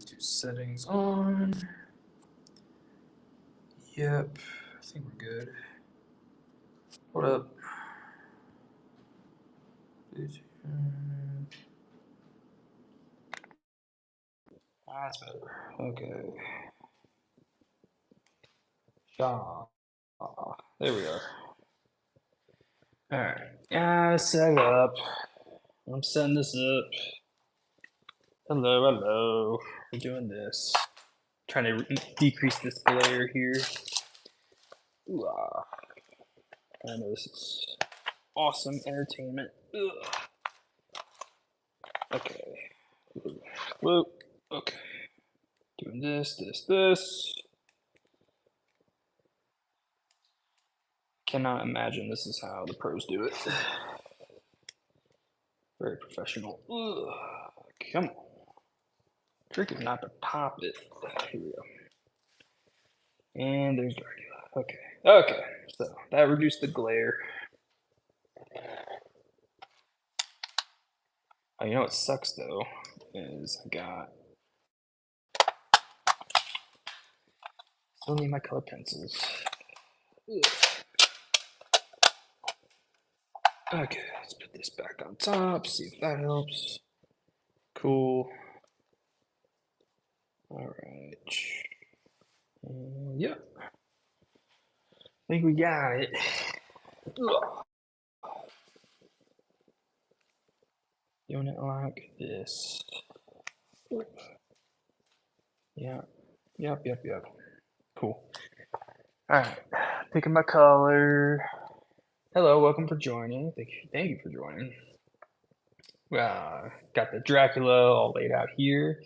do settings on. Yep, I think we're good. What up? That's better. Okay. Ah, there we are. Alright. Set up. I'm setting this up. Hello. We're doing this. Trying to decrease this glare here. Ooh, I know this is awesome entertainment. Ugh. Okay. Whoa. Okay. Doing this. Cannot imagine this is how the pros do it. Very professional. Ugh. Come on. Trick is not to pop it. Here we go. And there's Dracula. Okay. So that reduced the glare. Oh, you know what sucks though is I got still need my color pencils. Ugh. Okay, let's put this back on top. See if that helps. Cool. All right. Yep. I think we got it. Ugh. Doing it like this. Yeah. Yep. Cool. All right. Picking my color. Hello, welcome for joining. Thank you for joining. Got the Dracula all laid out here.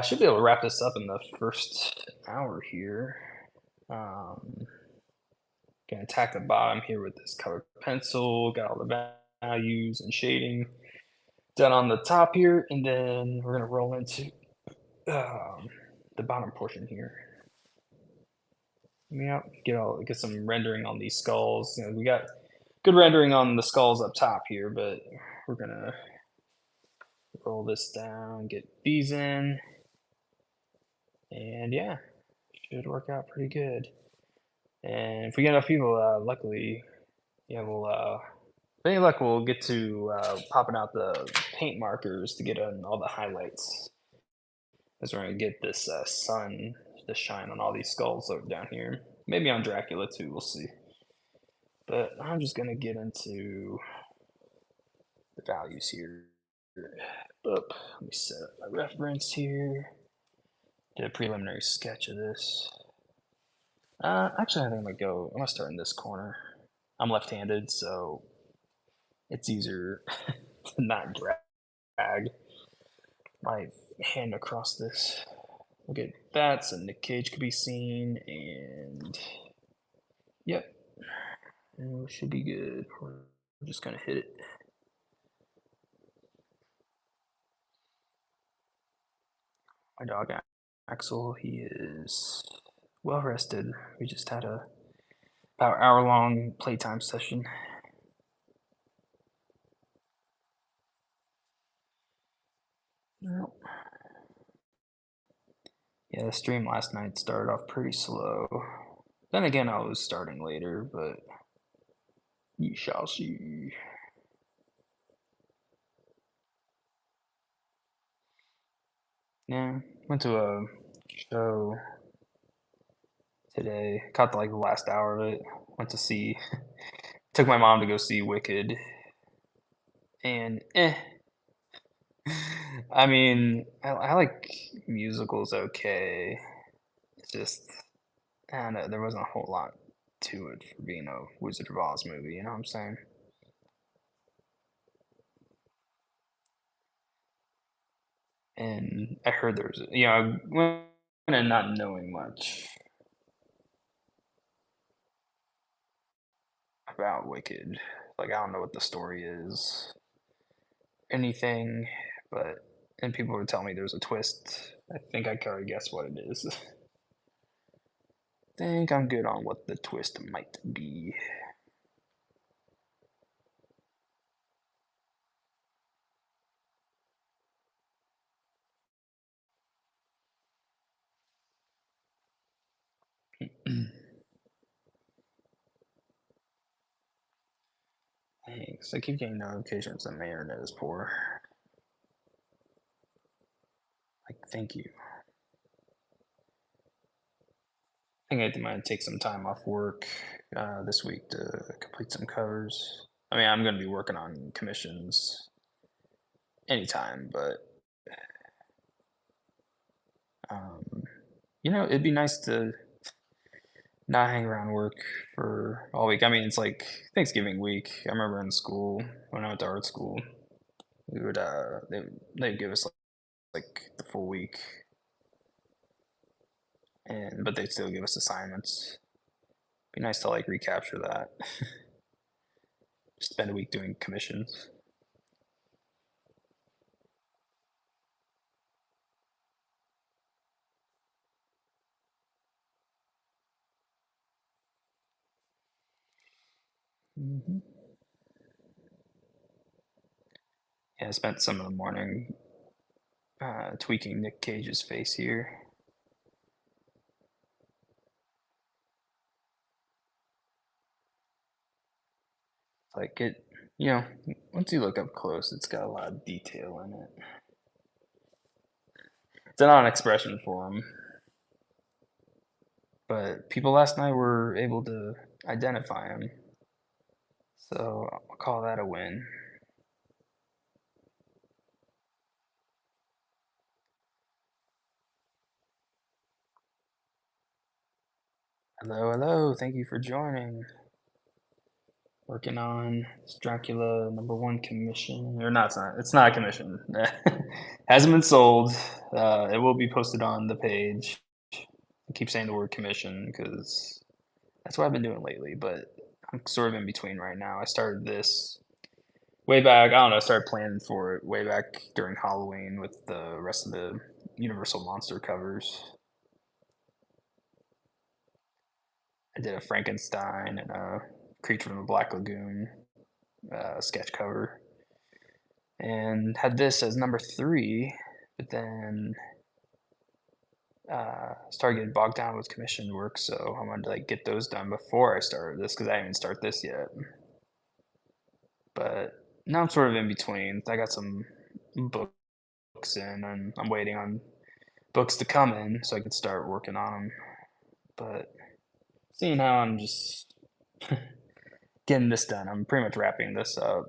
Should be able to wrap this up in the first hour here. Gonna attack the bottom here with this colored pencil. Got all the values and shading done on the top here, and then we're gonna roll into the bottom portion here. Yeah, get some rendering on these skulls. You know, we got good rendering on the skulls up top here, but we're gonna roll this down, get these in, and yeah, should work out pretty good. And if we get enough people, luckily, yeah, any luck, we'll get to popping out the paint markers to get on all the highlights. Because we're gonna get this sun to shine on all these skulls over down here. Maybe on Dracula too, we'll see. But I'm just gonna get into the values here. Let me set up my reference here. Did a preliminary sketch of this. Actually, I think I'm gonna start in this corner. I'm left-handed, so it's easier to not drag my hand across this. Okay, that, so Nick Cage could be seen, and yep, and we should be good. We're just gonna hit it. My dog Axel, he is well rested. We just had a about hour-long playtime session. Yep. Yeah, the stream last night started off pretty slow. Then again, I was starting later, but you shall see. Yeah, went to a show today. Caught the last hour of it. Went to see. Took my mom to go see Wicked, and I mean, I like musicals okay. It's just I don't know. There wasn't a whole lot to it for being a Wizard of Oz movie. You know what I'm saying? And I heard there was, I went in not knowing much about Wicked. Like, I don't know what the story is, anything, but, and people would tell me there's a twist. I think I can already guess what it is. Think I'm good on what the twist might be. Thanks. I keep getting notifications that my internet is poor. Like, thank you. I think I might take some time off work this week to complete some covers. I mean, I'm going to be working on commissions anytime, but um, it'd be nice to not hang around work for all week. I mean, it's like Thanksgiving week. I remember in school when I went to art school, we would they'd give us like the full week, and but they'd still give us assignments. Be nice to like recapture that. Spend a week doing commissions. hmm Yeah, I spent some of the morning tweaking Nick Cage's face here. Like it, you know, once you look up close, it's got a lot of detail in it. It's an on expression for him, but people last night were able to identify him, so I'll call that a win. Hello, hello. Thank you for joining. Working on this Dracula #1 commission, or not? It's not a commission. Hasn't been sold. It will be posted on the page. I keep saying the word commission because that's what I've been doing lately, but I'm sort of in between right now. I started this way back. I don't know. I started planning for it way back during Halloween with the rest of the Universal Monster covers. I did a Frankenstein and a Creature from the Black Lagoon sketch cover, and had this as #3, but then started getting bogged down with commission work, so I wanted to like get those done before I started this because I didn't even start this yet. But now I'm sort of in between. I got some books in, and I'm waiting on books to come in so I can start working on them. But seeing how I'm just getting this done, I'm pretty much wrapping this up.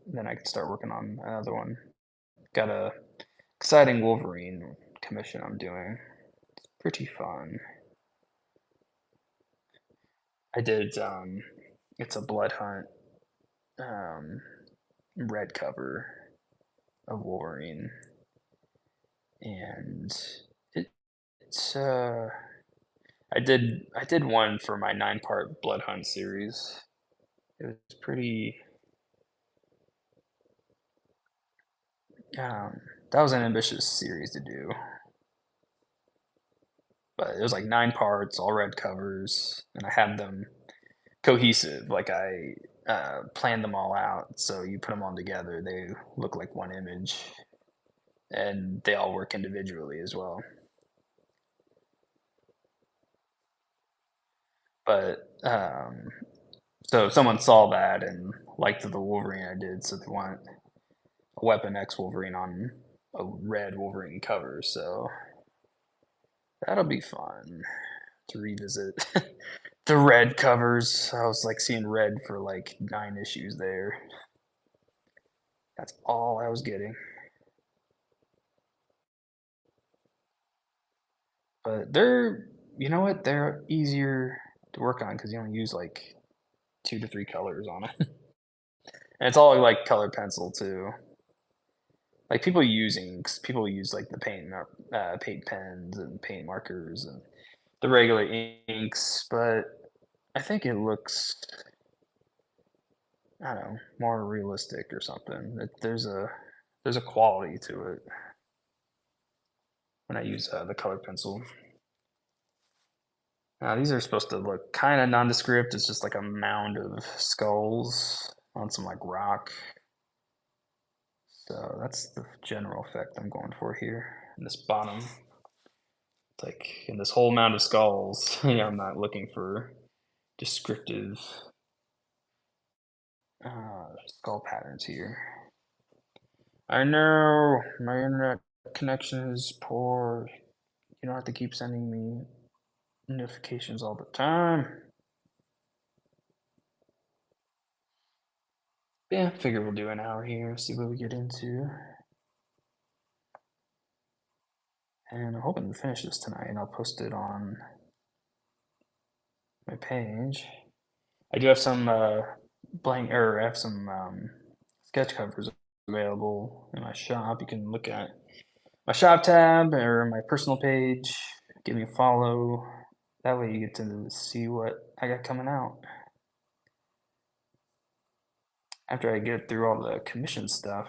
Then I can start working on another one. Got a exciting Wolverine commission I'm doing. It's pretty fun. I did it's a blood hunt um red cover of Wolverine, and it's I did one for my 9-part blood hunt series. It was pretty um that was an ambitious series to do, but it was like 9 parts, all red covers, and I had them cohesive. Like I planned them all out, so you put them all together, they look like one image, and they all work individually as well. But so someone saw that and liked the Wolverine I did, so they want a Weapon X Wolverine on a red Wolverine cover. So that'll be fun to revisit the red covers. I was like seeing red for like 9 issues there. That's all I was getting. But they're, you know what? They're easier to work on because you only use like 2 to 3 colors on it, and it's all like colored pencil too. Like people use like the paint pens and paint markers and the regular inks, but I think it looks, I don't know, more realistic or something. There's a quality to it when I use the colored pencil. Now these are supposed to look kind of nondescript. It's just like a mound of skulls on some like rock. So that's the general effect I'm going for here in this bottom It's like in this whole mound of skulls, I'm not looking for descriptive skull patterns here. I know my internet connection is poor. You don't have to keep sending me notifications all the time. Yeah, figure we'll do an hour here, see what we get into. And I'm hoping to finish this tonight, and I'll post it on my page. I do have some I have some sketch covers available in my shop. You can look at my shop tab or my personal page. Give me a follow. That way you get to see what I got coming out. After I get through all the commission stuff,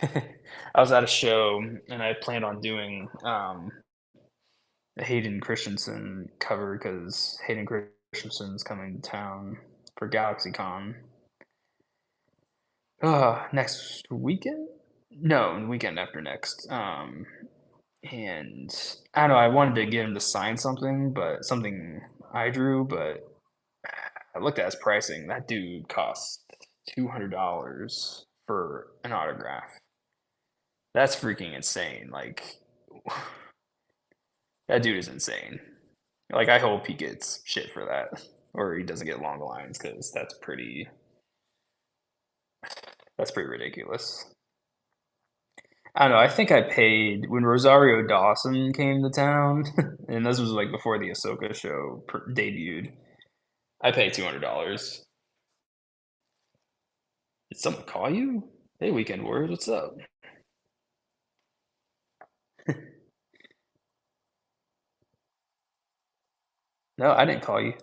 I was at a show and I planned on doing a Hayden Christensen cover because Hayden Christensen's coming to town for GalaxyCon. Next weekend? No, the weekend after next. And I don't know, I wanted to get him to sign something, but something I drew, but I looked at his pricing. That dude costs $200 for an autograph. That's freaking insane. Like, that dude is insane. Like, I hope he gets shit for that, or he doesn't get long lines because that's pretty ridiculous. I don't know. I think I paid when Rosario Dawson came to town, and this was like before the Ahsoka show debuted. I paid $200. Did someone call you? Hey, Weekend Warriors, what's up? No, I didn't call you.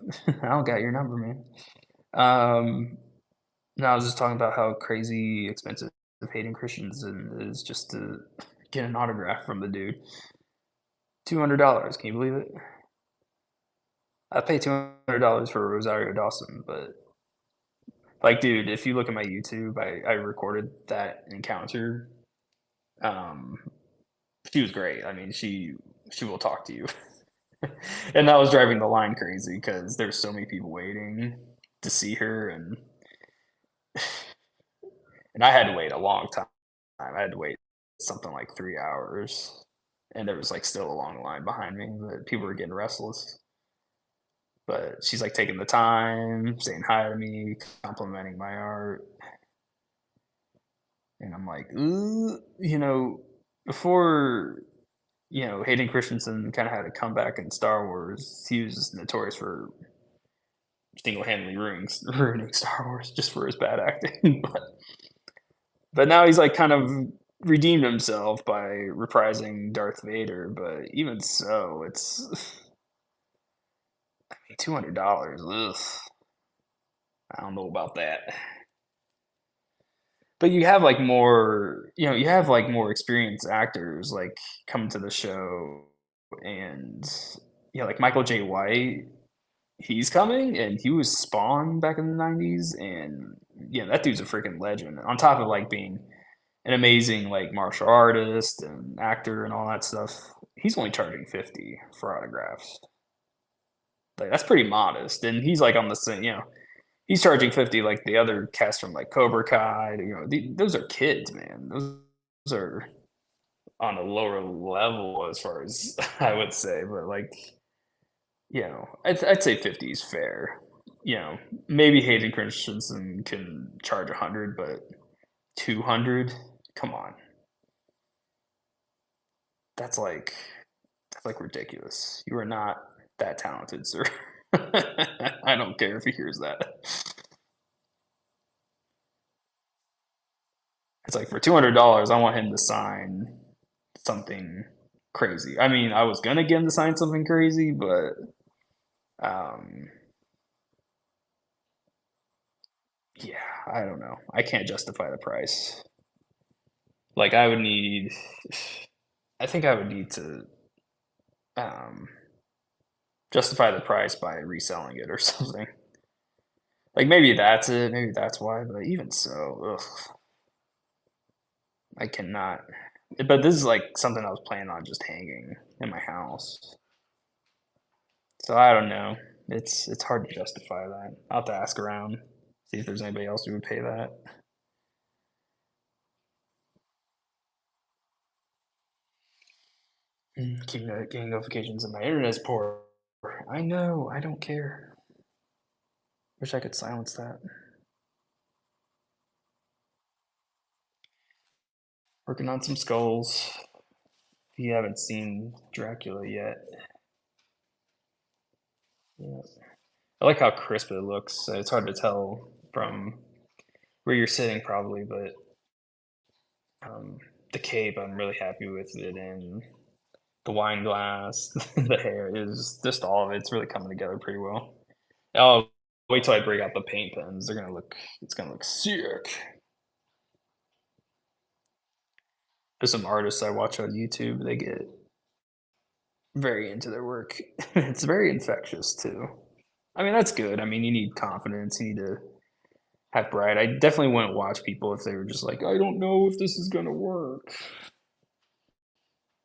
I don't got your number, man. Um, no, I was just talking about how crazy expensive Hayden Christensen is just to get an autograph from the dude. $200. Can you believe it? I paid $200 for Rosario Dawson, but like, dude, if you look at my YouTube, I recorded that encounter. Um, she was great. I mean, she will talk to you, and that was driving the line crazy because there's so many people waiting to see her, and I had to wait a long time. I had to wait something like 3 hours, and there was like still a long line behind me, but people were getting restless. But she's like taking the time, saying hi to me, complimenting my art, and I'm like, ooh, before Hayden Christensen kind of had a comeback in Star Wars. He was notorious for single-handedly ruining Star Wars just for his bad acting. but now he's like kind of redeemed himself by reprising Darth Vader. But even so, it's $200. Ugh, I don't know about that. But you have like more experienced actors like coming to the show, and like Michael J. White, he's coming, and he was Spawn back in the '90s, and that dude's a freaking legend. On top of like being an amazing like martial artist and actor and all that stuff, he's only charging 50 for autographs. Like that's pretty modest, and he's like on the same, he's charging 50 like the other cast from like Cobra Kai. Those are kids, man. Those are on a lower level as far as I would say, but like I'd say 50 is fair. Maybe Hayden Christensen can charge 100, but 200, come on, that's like ridiculous. You are not that talented, sir. I don't care if he hears that. It's like for $200, I want him to sign something crazy. I mean, I was gonna get him to sign something crazy, but um, yeah, I don't know. I can't justify the price. Like, I think I would need to um, justify the price by reselling it or something. Like maybe that's it. Maybe that's why. But even so, ugh, I cannot. But this is like something I was planning on just hanging in my house. So I don't know. It's hard to justify that. I'll have to ask around, see if there's anybody else who would pay that. Keep getting notifications and my internet's poor. I know, I don't care. Wish I could silence that. Working on some skulls. If you haven't seen Dracula yet, yeah. I like how crisp it looks. It's hard to tell from where you're sitting, probably, but um, the cape, I'm really happy with it, and the wine glass, the hair is just all of it. It's really coming together pretty well. Oh, wait till I break out the paint pens. They're gonna look. It's gonna look sick. There's some artists I watch on YouTube. They get very into their work. It's very infectious too. I mean, that's good. I mean, you need confidence. You need to have pride. I definitely wouldn't watch people if they were just like, I don't know if this is gonna work.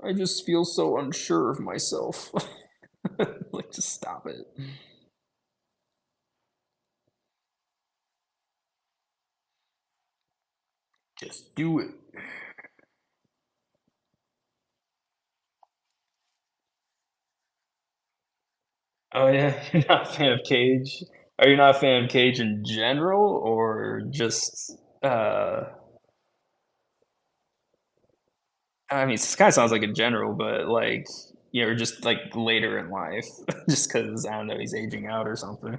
I just feel so unsure of myself. Like, just stop it. Just do it. Oh yeah, you're not a fan of Cage? Are you not a fan of Cage in general, or just? I mean, it kind of sounds like in general, but like, or just like later in life, just because I don't know, he's aging out or something.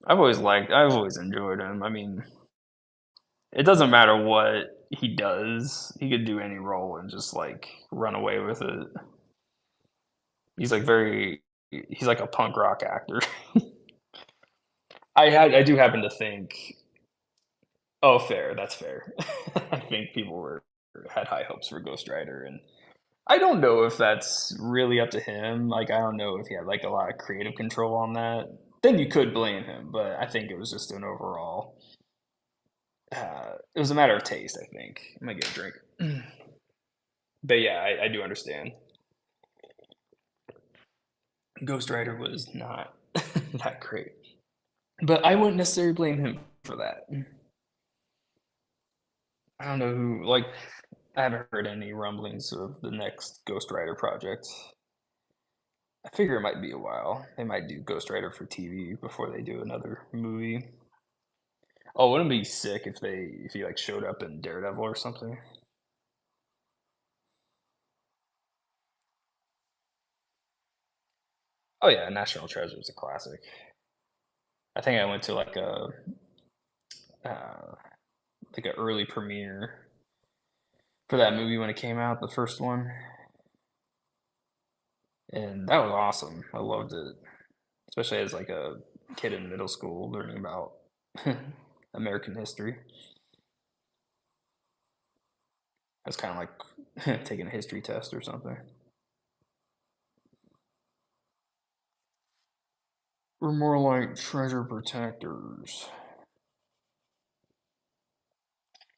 I've always enjoyed him. I mean, it doesn't matter what he does; he could do any role and just like run away with it. He's like he's like a punk rock actor. I do happen to think, oh, fair, that's fair. I think people were had high hopes for Ghost Rider, and I don't know if that's really up to him. Like, I don't know if he had like a lot of creative control on that. Then you could blame him, but I think it was just an overall. It was a matter of taste. I think I might get a drink, but yeah, I do understand. Ghost Rider was not that great, but I wouldn't necessarily blame him for that. I don't know who. Like, I haven't heard any rumblings of the next Ghost Rider project. I figure it might be a while. They might do Ghost Rider for TV before they do another movie. Oh, wouldn't it be sick if he like showed up in Daredevil or something? Oh yeah, National Treasure is a classic. I think I went to uh, like an early premiere for that movie when it came out, the first one, and that was awesome. I loved it, especially as like a kid in middle school learning about American history. That's kind of like taking a history test or something. We're more like treasure protectors.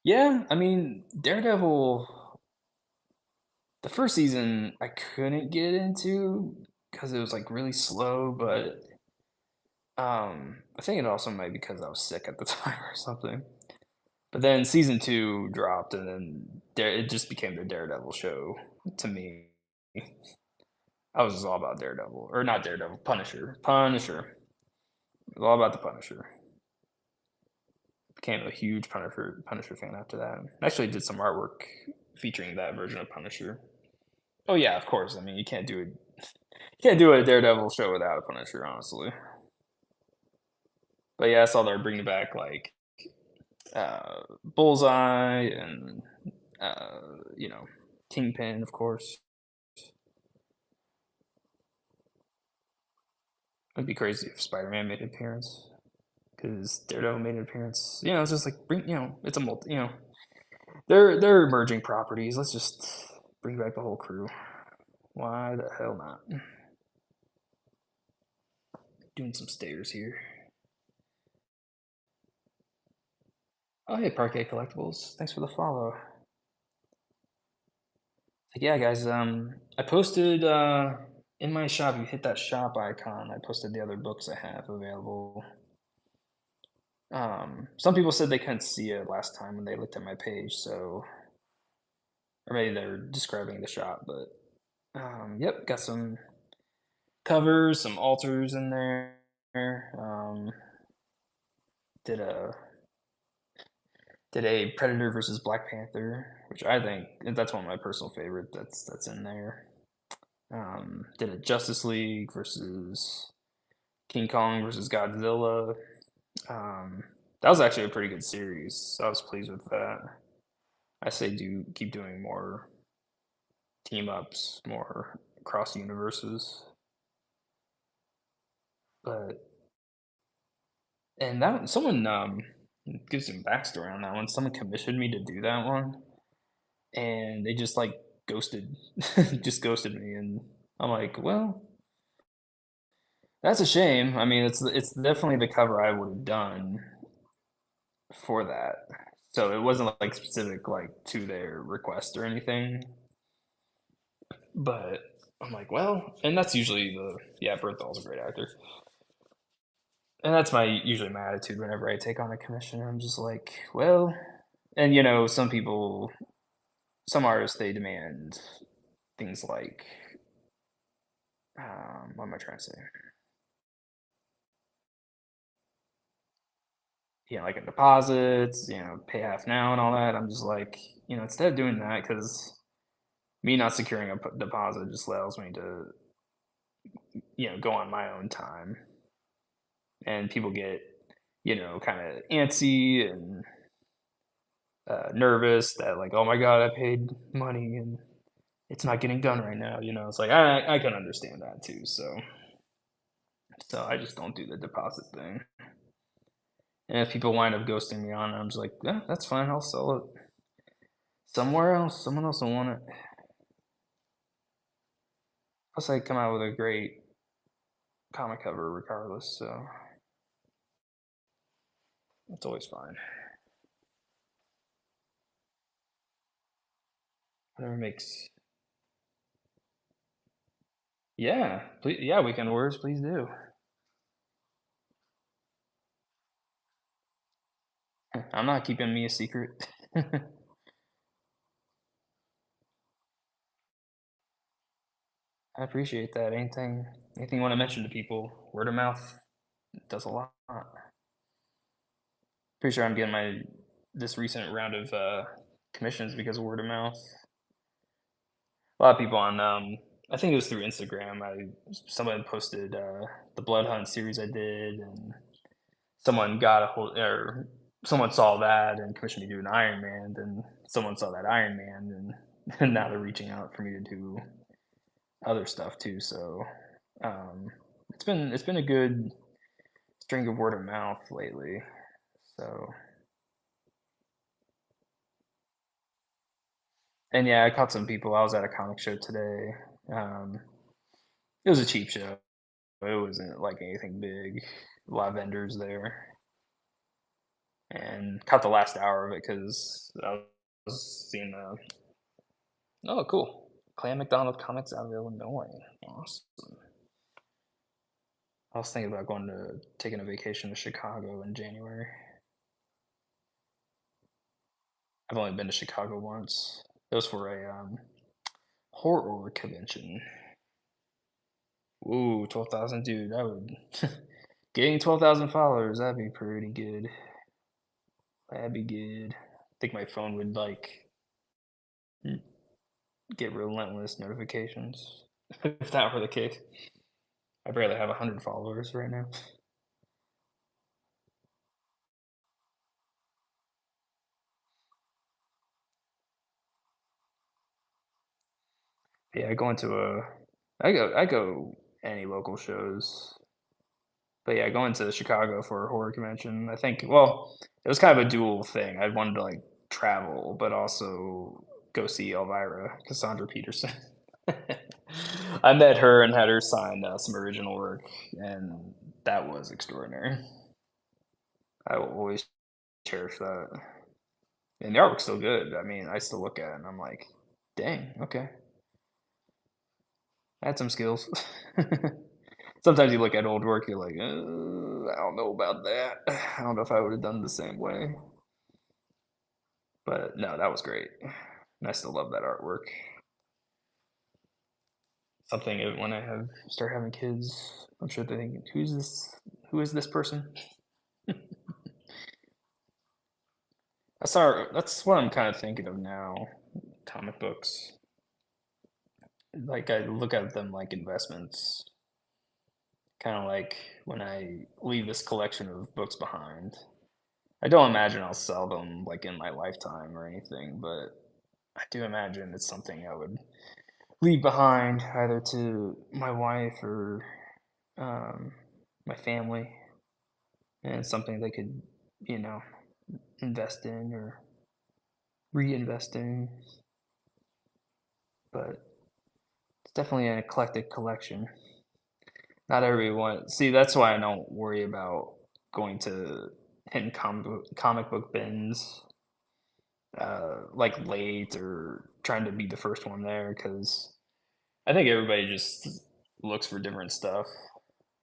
Yeah, I mean, Daredevil, the first season I couldn't get into because it was like really slow, but I think it also might be because I was sick at the time or something. But then season two dropped, and then it just became the Daredevil show to me. I was just all about Daredevil, or not Daredevil, Punisher. Punisher. It was all about the Punisher. Became a huge Punisher fan after that. Actually, did some artwork featuring that version of Punisher. Oh yeah, of course. I mean, you can't do a Daredevil show without a Punisher, honestly. But yeah, I saw they're bringing back like Bullseye and you know, Kingpin, of course. It'd be crazy if Spider-Man made an appearance because Daredevil made an appearance. You know, it's just like bring. You know, it's a multi. You know, they're merging properties. Let's just bring back the whole crew. Why the hell not? Doing some stairs here. Oh, hey, Parquet Collectibles. Thanks for the follow. Yeah, guys, I posted in my shop, you hit that shop icon, I posted the other books I have available. Some people said they couldn't see it last time when they looked at my page, so or maybe they're describing the shop, but yep, got some covers, some alters in there. Um, did a did a Predator versus Black Panther, which I think that's one of my personal favorite that's in there. Did a Justice League versus King Kong versus Godzilla. Um, that was actually a pretty good series. So I was pleased with that. I say do keep doing more team ups, more cross universes. But and that someone gives some backstory on that one. Someone commissioned me to do that one, and they just like ghosted, just ghosted me, and I'm like, well, that's a shame. I mean, it's definitely the cover I would have done for that. So it wasn't like specific like to their request or anything. But I'm like, well, and that's usually the yeah, Berthol's a great actor. And that's my usually my attitude whenever I take on a commission. I'm just like, well, and some people, some artists, they demand things like, what am I trying to say? Like a deposits, pay half now and all that. I'm just like, instead of doing that, because me not securing a deposit just allows me to, go on my own time. And people get, kind of antsy and nervous that like, oh my god, I paid money and it's not getting done right now. It's like I can understand that too. So I just don't do the deposit thing. And if people wind up ghosting me on it, I'm just like, yeah, that's fine. I'll sell it somewhere else. Someone else will want it. Plus, I come out with a great comic cover regardless, so it's always fine. Whatever makes. Yeah, please, yeah, weekend words, please do. I'm not keeping me a secret. I appreciate that. Anything you want to mention to people, word of mouth does a lot. Pretty sure I'm getting my this recent round of commissions because of word of mouth. A lot of people on I think it was through Instagram. Someone posted the Blood Hunt series I did, and someone got a hold or someone saw that and commissioned me to do an Iron Man. Then someone saw that Iron Man, and, and now they're reaching out for me to do other stuff too. So um, it's been a good string of word of mouth lately. So and yeah, I caught some people. I was at a comic show today. Um, it was a cheap show. It wasn't like anything big. A lot of vendors there, and caught the last hour of it because I was seeing the. Oh, cool! Clan McDonald Comics out of Illinois. Awesome. I was thinking about going to taking a vacation to Chicago in January. I've only been to Chicago once. It was for a horror convention. Ooh, 12,000, dude. That would getting 12,000 followers. That'd be pretty good. That'd be good. I think my phone would like get relentless notifications if that were the case. I barely have 100 followers right now. Yeah, I go any local shows. But yeah, going to Chicago for a horror convention, I think, well, it was kind of a dual thing. I wanted to like travel, but also go see Elvira, Cassandra Peterson. I met her and had her sign some original work, and that was extraordinary. I will always cherish that. And the artwork's still good. I mean, I still look at it and I'm like, Dang, okay. Had some skills. Sometimes you look at old work, you're like, I don't know about that. I don't know if I would have done the same way. But no, that was great. And I still love that artwork. Something when I start having kids, I'm sure they're thinking, who's this? Who is this person? That's what I'm kind of thinking of now. Comic books. Like I look at them like investments. Kind of like when I leave this collection of books behind. I don't imagine I'll sell them like in my lifetime or anything, but I do imagine it's something I would leave behind either to my wife or um, my family, and it's something they could, you know, invest in or reinvest in. But it's definitely an eclectic collection. Not everyone. See, that's why I don't worry about going to hitting comic book bins like late or trying to be the first one there because I think everybody just looks for different stuff.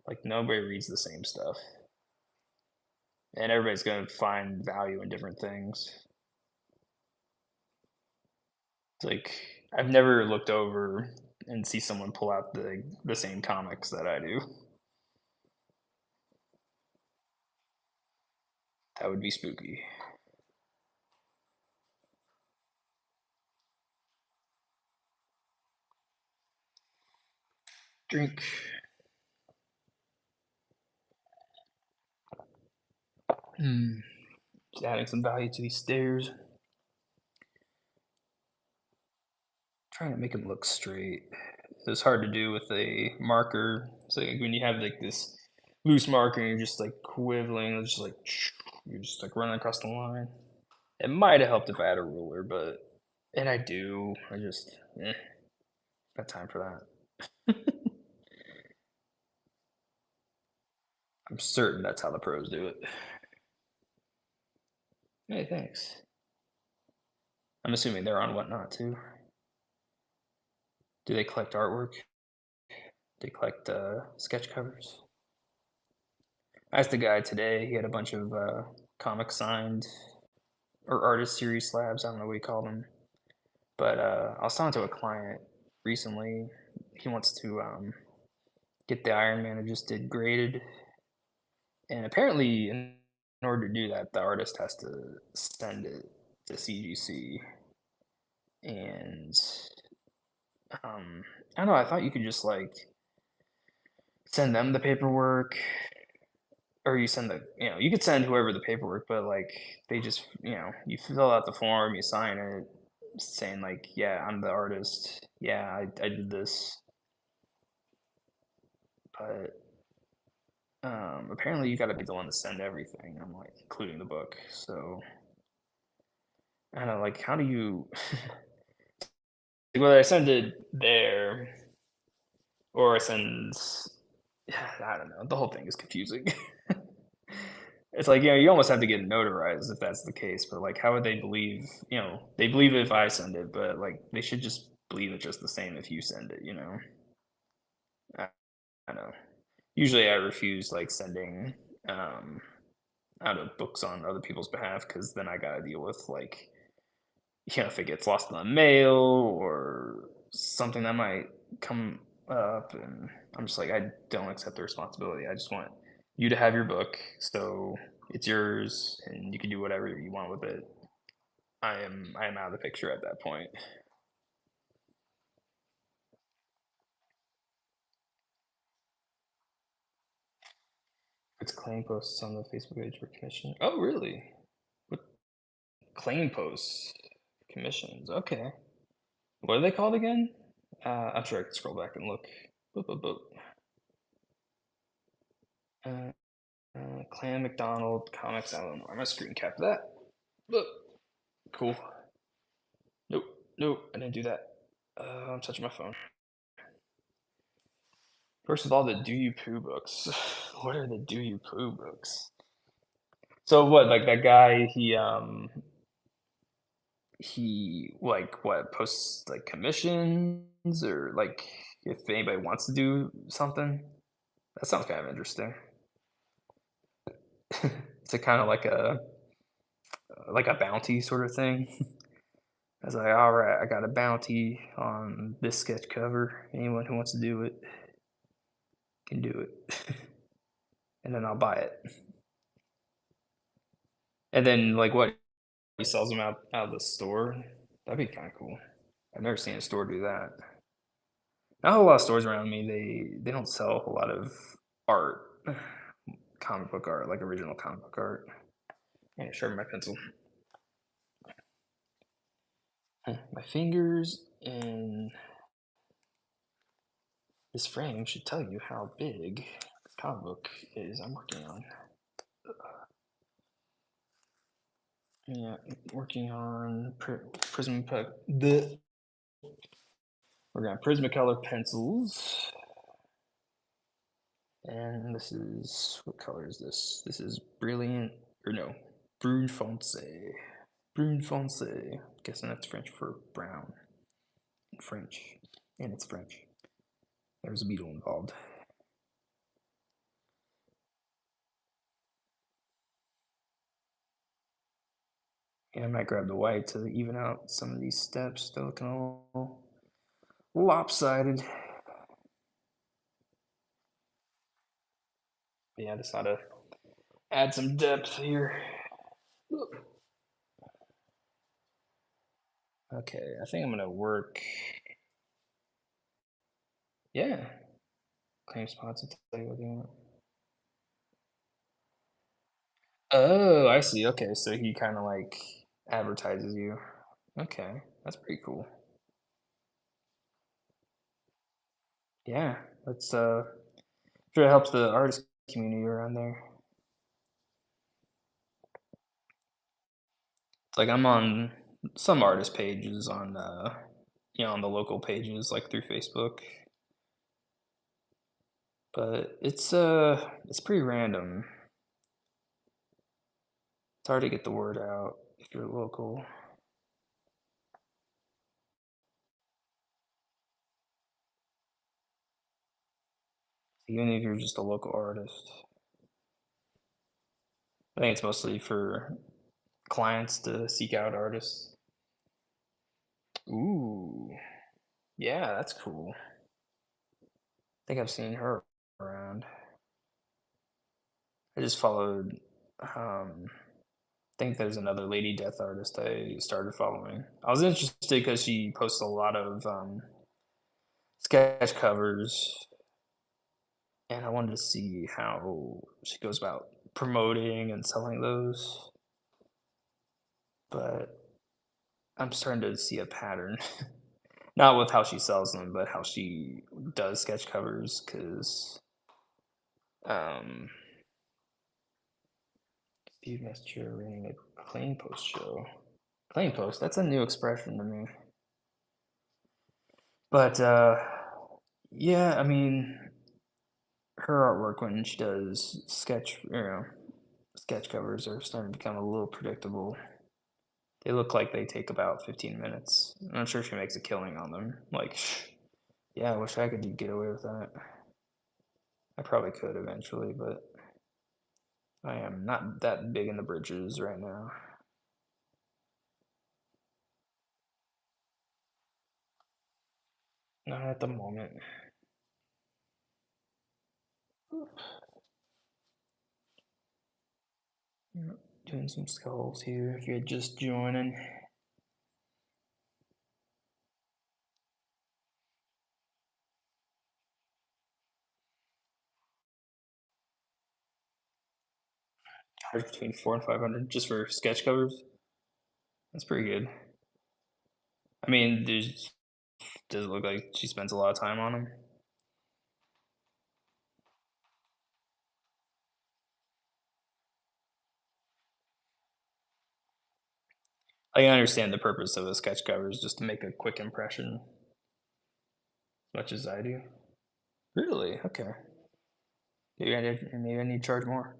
Like nobody reads the same stuff, and everybody's gonna find value in different things. It's like I've never looked over and see someone pull out the same comics that I do. That would be spooky. Drink. Hmm. Just adding some value to these stairs. Trying to make them look straight. It's hard to do with a marker. So like when you have like this loose marker and you're just like quibbling, it's just like you're just like running across the line. It might have helped if I had a ruler, but and I do. I just got time for that. I'm certain that's how the pros do it. Hey, thanks. I'm assuming they're on Whatnot too. Do they collect artwork? They collect sketch covers. I asked the guy today. He had a bunch of comics signed or artist series slabs. I don't know what you call them. But I was talking to a client recently. He wants to get the Iron Man I just did graded, and apparently, in order to do that, the artist has to send it to CGC. And I don't know. I thought you could just like send them the paperwork, or you send you could send whoever the paperwork, but like they just you fill out the form, you sign it, saying like, yeah, I'm the artist. Yeah, I did this, but apparently you got to be the one to send everything. I'm like, including the book. So I don't know, like, how do you whether I send it there or I send, yeah, I don't know. The whole thing is confusing. It's like you almost have to get it notarized if that's the case. But like, how would they believe? They believe it if I send it, but like, they should just believe it just the same if you send it. I, I don't know. Usually, I refuse like sending um, out of books on other people's behalf because then I gotta deal with like if it gets lost in the mail or something that might come up, and I'm just like, I don't accept the responsibility. I just want you to have your book, so it's yours, and you can do whatever you want with it. I am out of the picture at that point. It's claim posts on the Facebook page for commission. Oh, really? What claim posts? Commissions. Okay. What are they called again? I'm sure I can scroll back and look. Boop, boop, boop. Uh, Clan McDonald Comics. I don't know. I'm gonna screen cap that. Look, cool. Nope, nope. I didn't do that. I'm touching my phone. First of all, the Do You Poo books. What are the Do You Poo books? So what? Like that guy? he like what posts like commissions or like if anybody wants to do something. That sounds kind of interesting. It's a kind of like a bounty sort of thing. I was like, all right, I got a bounty on this sketch cover. Anyone who wants to do it can do it, and then I'll buy it. And then like what he sells them out of the store. That'd be kind of cool. I've never seen a store do that. Not a whole lot of stores around me. They don't sell a whole lot of art, comic book art, like original comic book art. Yeah, sharpen my pencil. My fingers in this frame should tell you how big this comic book is I'm working on. Yeah, working on the we're on Prismacolor pencils, and this is what color is this? This is brilliant or no, brune foncé. Brune foncé. Guessing that's French for brown in French, and it's French. There's a beetle involved. And I might grab the white to even out some of these steps. They're looking a little lopsided. Yeah, just ought to add some depth here. Okay, I think I'm gonna work. Yeah, claim spots and tell you what they want. Oh, I see. Okay, so he kind of like advertises you. Okay, that's pretty cool. Yeah, that's sure it helps the artist community around there. It's like I'm on some artist pages on on the local pages like through Facebook, but it's pretty random. It's hard to get the word out if you're local. Even if you're just a local artist. I think it's mostly for clients to seek out artists. Ooh, yeah, that's cool. I think I've seen her around. I just followed. I think there's another Lady Death artist I started following. I was interested because she posts a lot of sketch covers, and I wanted to see how she goes about promoting and selling those. But I'm starting to see a pattern, not with how she sells them, but how she does sketch covers. Because um, Steve Messenger running a claim post show. Claim post, that's a new expression to me. But yeah, I mean, her artwork when she does sketch covers are starting to become a little predictable. They look like they take about 15 minutes. I'm not sure she makes a killing on them. Like, yeah, I wish I could get away with that. I probably could eventually, but I am not that big in the bridges right now. Not at the moment. Doing some skulls here if you're just joining. 400 and 500 just for sketch covers. That's pretty good. I mean, does it look like she spends a lot of time on them? I understand the purpose of a sketch cover is just to make a quick impression, as much as I do. Really? Okay. Maybe I need to charge more.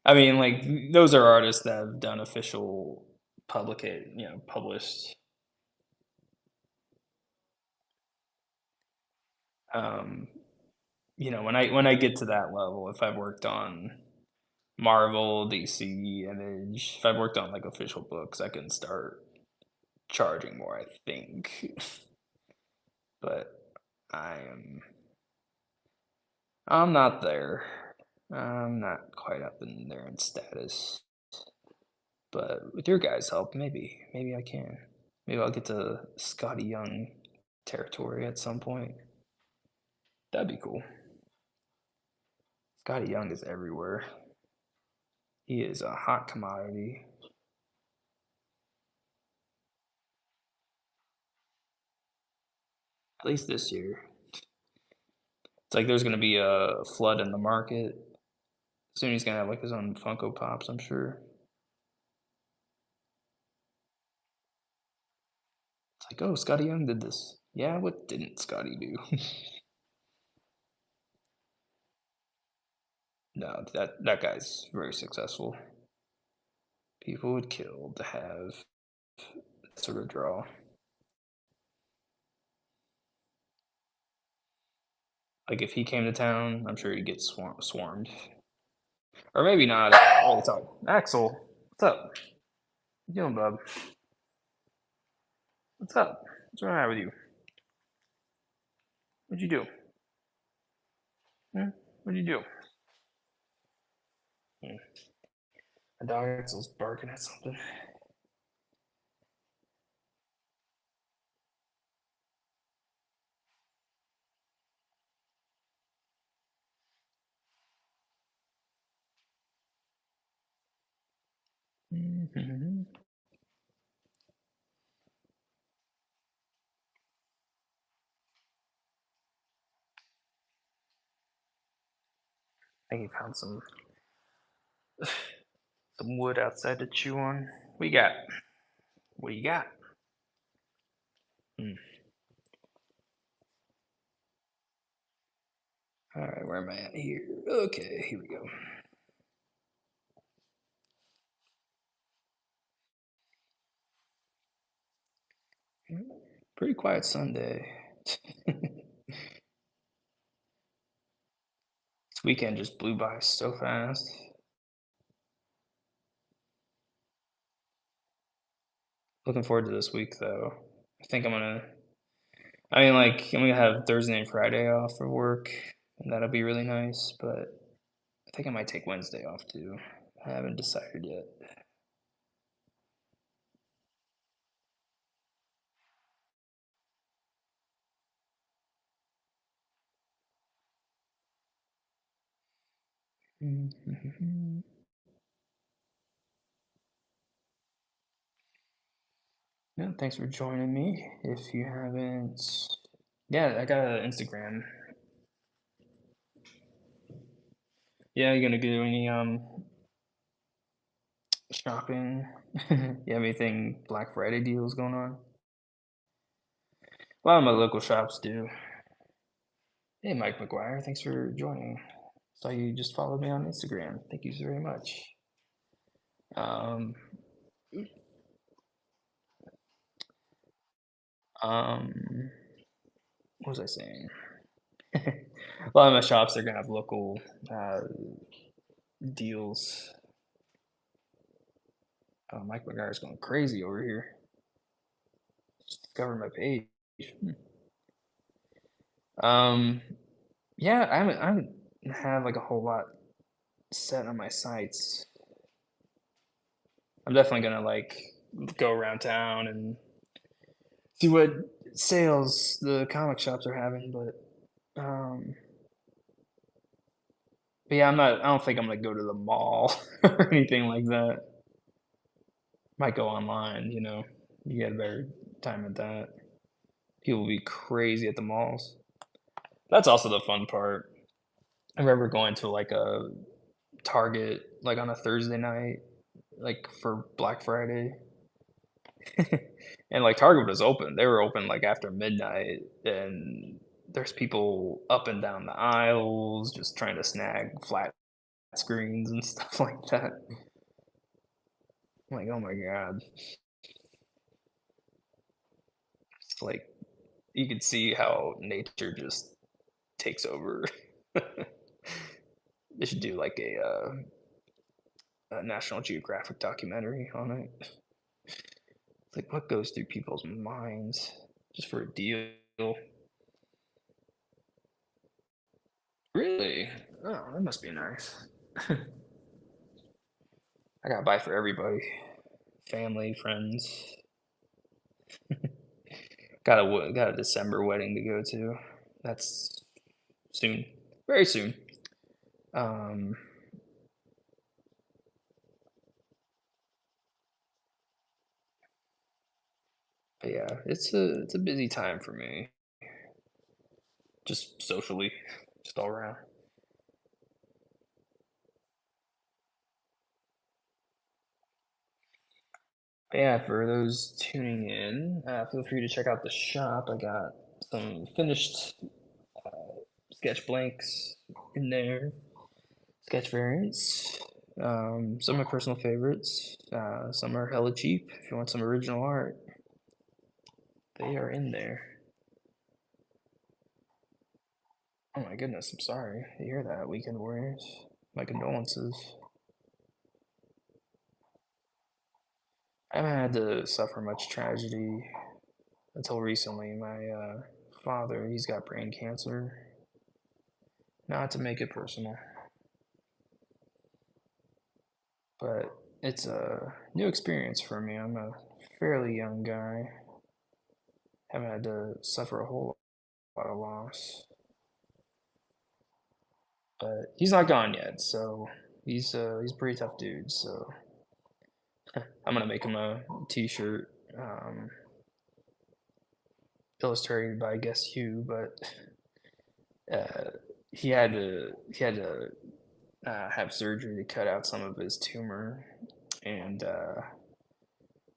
I mean, like those are artists that have done official published. Um, when I get to that level, if I've worked on Marvel, DC, Image, if I've worked on like official books, I can start charging more, I think. But I am I'm not there. I'm not quite up in there in status. But with your guys' help, maybe I can. Maybe I'll get to Scotty Young territory at some point. That'd be cool. Scotty Young is everywhere. He is a hot commodity. At least this year. It's like there's gonna be a flood in the market. Soon he's gonna have like his own Funko Pops, I'm sure. It's like, oh, Scotty Young did this. Yeah, what didn't Scotty do? No, that guy's very successful. People would kill to have that sort of draw. Like if he came to town, I'm sure he'd get swarmed. Or maybe not. All the time. Axel, what's up? What you doing, bub? What's up? What's going on with you? What'd you do? Hmm? What'd you do? Hmm. My dog Axel's barking at something. Mm-hmm. I think he found some wood outside to chew on. What you got? What you got? Hmm. All right, where am I at here? Okay, here we go. Pretty quiet Sunday. This weekend just blew by so fast. Looking forward to this week though. I think I'm gonna. I mean, like I'm gonna have Thursday and Friday off for work, and that'll be really nice. But I think I might take Wednesday off too. I haven't decided yet. Yeah, thanks for joining me. If you haven't, yeah, I got an Instagram. Yeah, you gonna do any shopping? You have anything Black Friday deals going on? A lot of my local shops do. Hey, Mike McGuire, thanks for joining. Saw you just followed me on Instagram. Thank you very much. Um, um, what was I saying? A lot of my shops are gonna have local deals. Oh, Mike McGuire's going crazy over here. Just discovered my page. Um, yeah, I haven't had like a whole lot set on my sites. I'm definitely gonna like go around town and see what sales the comic shops are having, but yeah, I don't think I'm gonna go to the mall or anything like that. Might go online, you get a better time at that. People will be crazy at the malls. That's also the fun part. I remember going to like a Target like on a Thursday night, like for Black Friday. And like Target was open. They were open like after midnight, and there's people up and down the aisles just trying to snag flat screens and stuff like that. I'm like, oh my God. It's like you can see how nature just takes over. They should do like a National Geographic documentary on it. It's like what goes through people's minds just for a deal. Really? Oh, that must be nice. I gotta buy for everybody, family, friends. Got a December wedding to go to. That's soon, very soon. Um, but yeah, it's a busy time for me, just socially, just all around. But yeah, for those tuning in, feel free to check out the shop. I got some finished sketch blanks in there, sketch variants. Some are personal favorites. Some are hella cheap. If you want some original art, they are in there. Oh my goodness, I'm sorry to hear that, Weekend Warriors. My condolences. I haven't had to suffer much tragedy until recently. My father, he's got brain cancer. Not to make it personal, but it's a new experience for me. I'm a fairly young guy. Haven't had to suffer a whole lot of loss, but he's not gone yet. So he's a pretty tough dude. So I'm gonna make him a T-shirt illustrated by I guess you, but uh, he had to have surgery to cut out some of his tumor, and uh,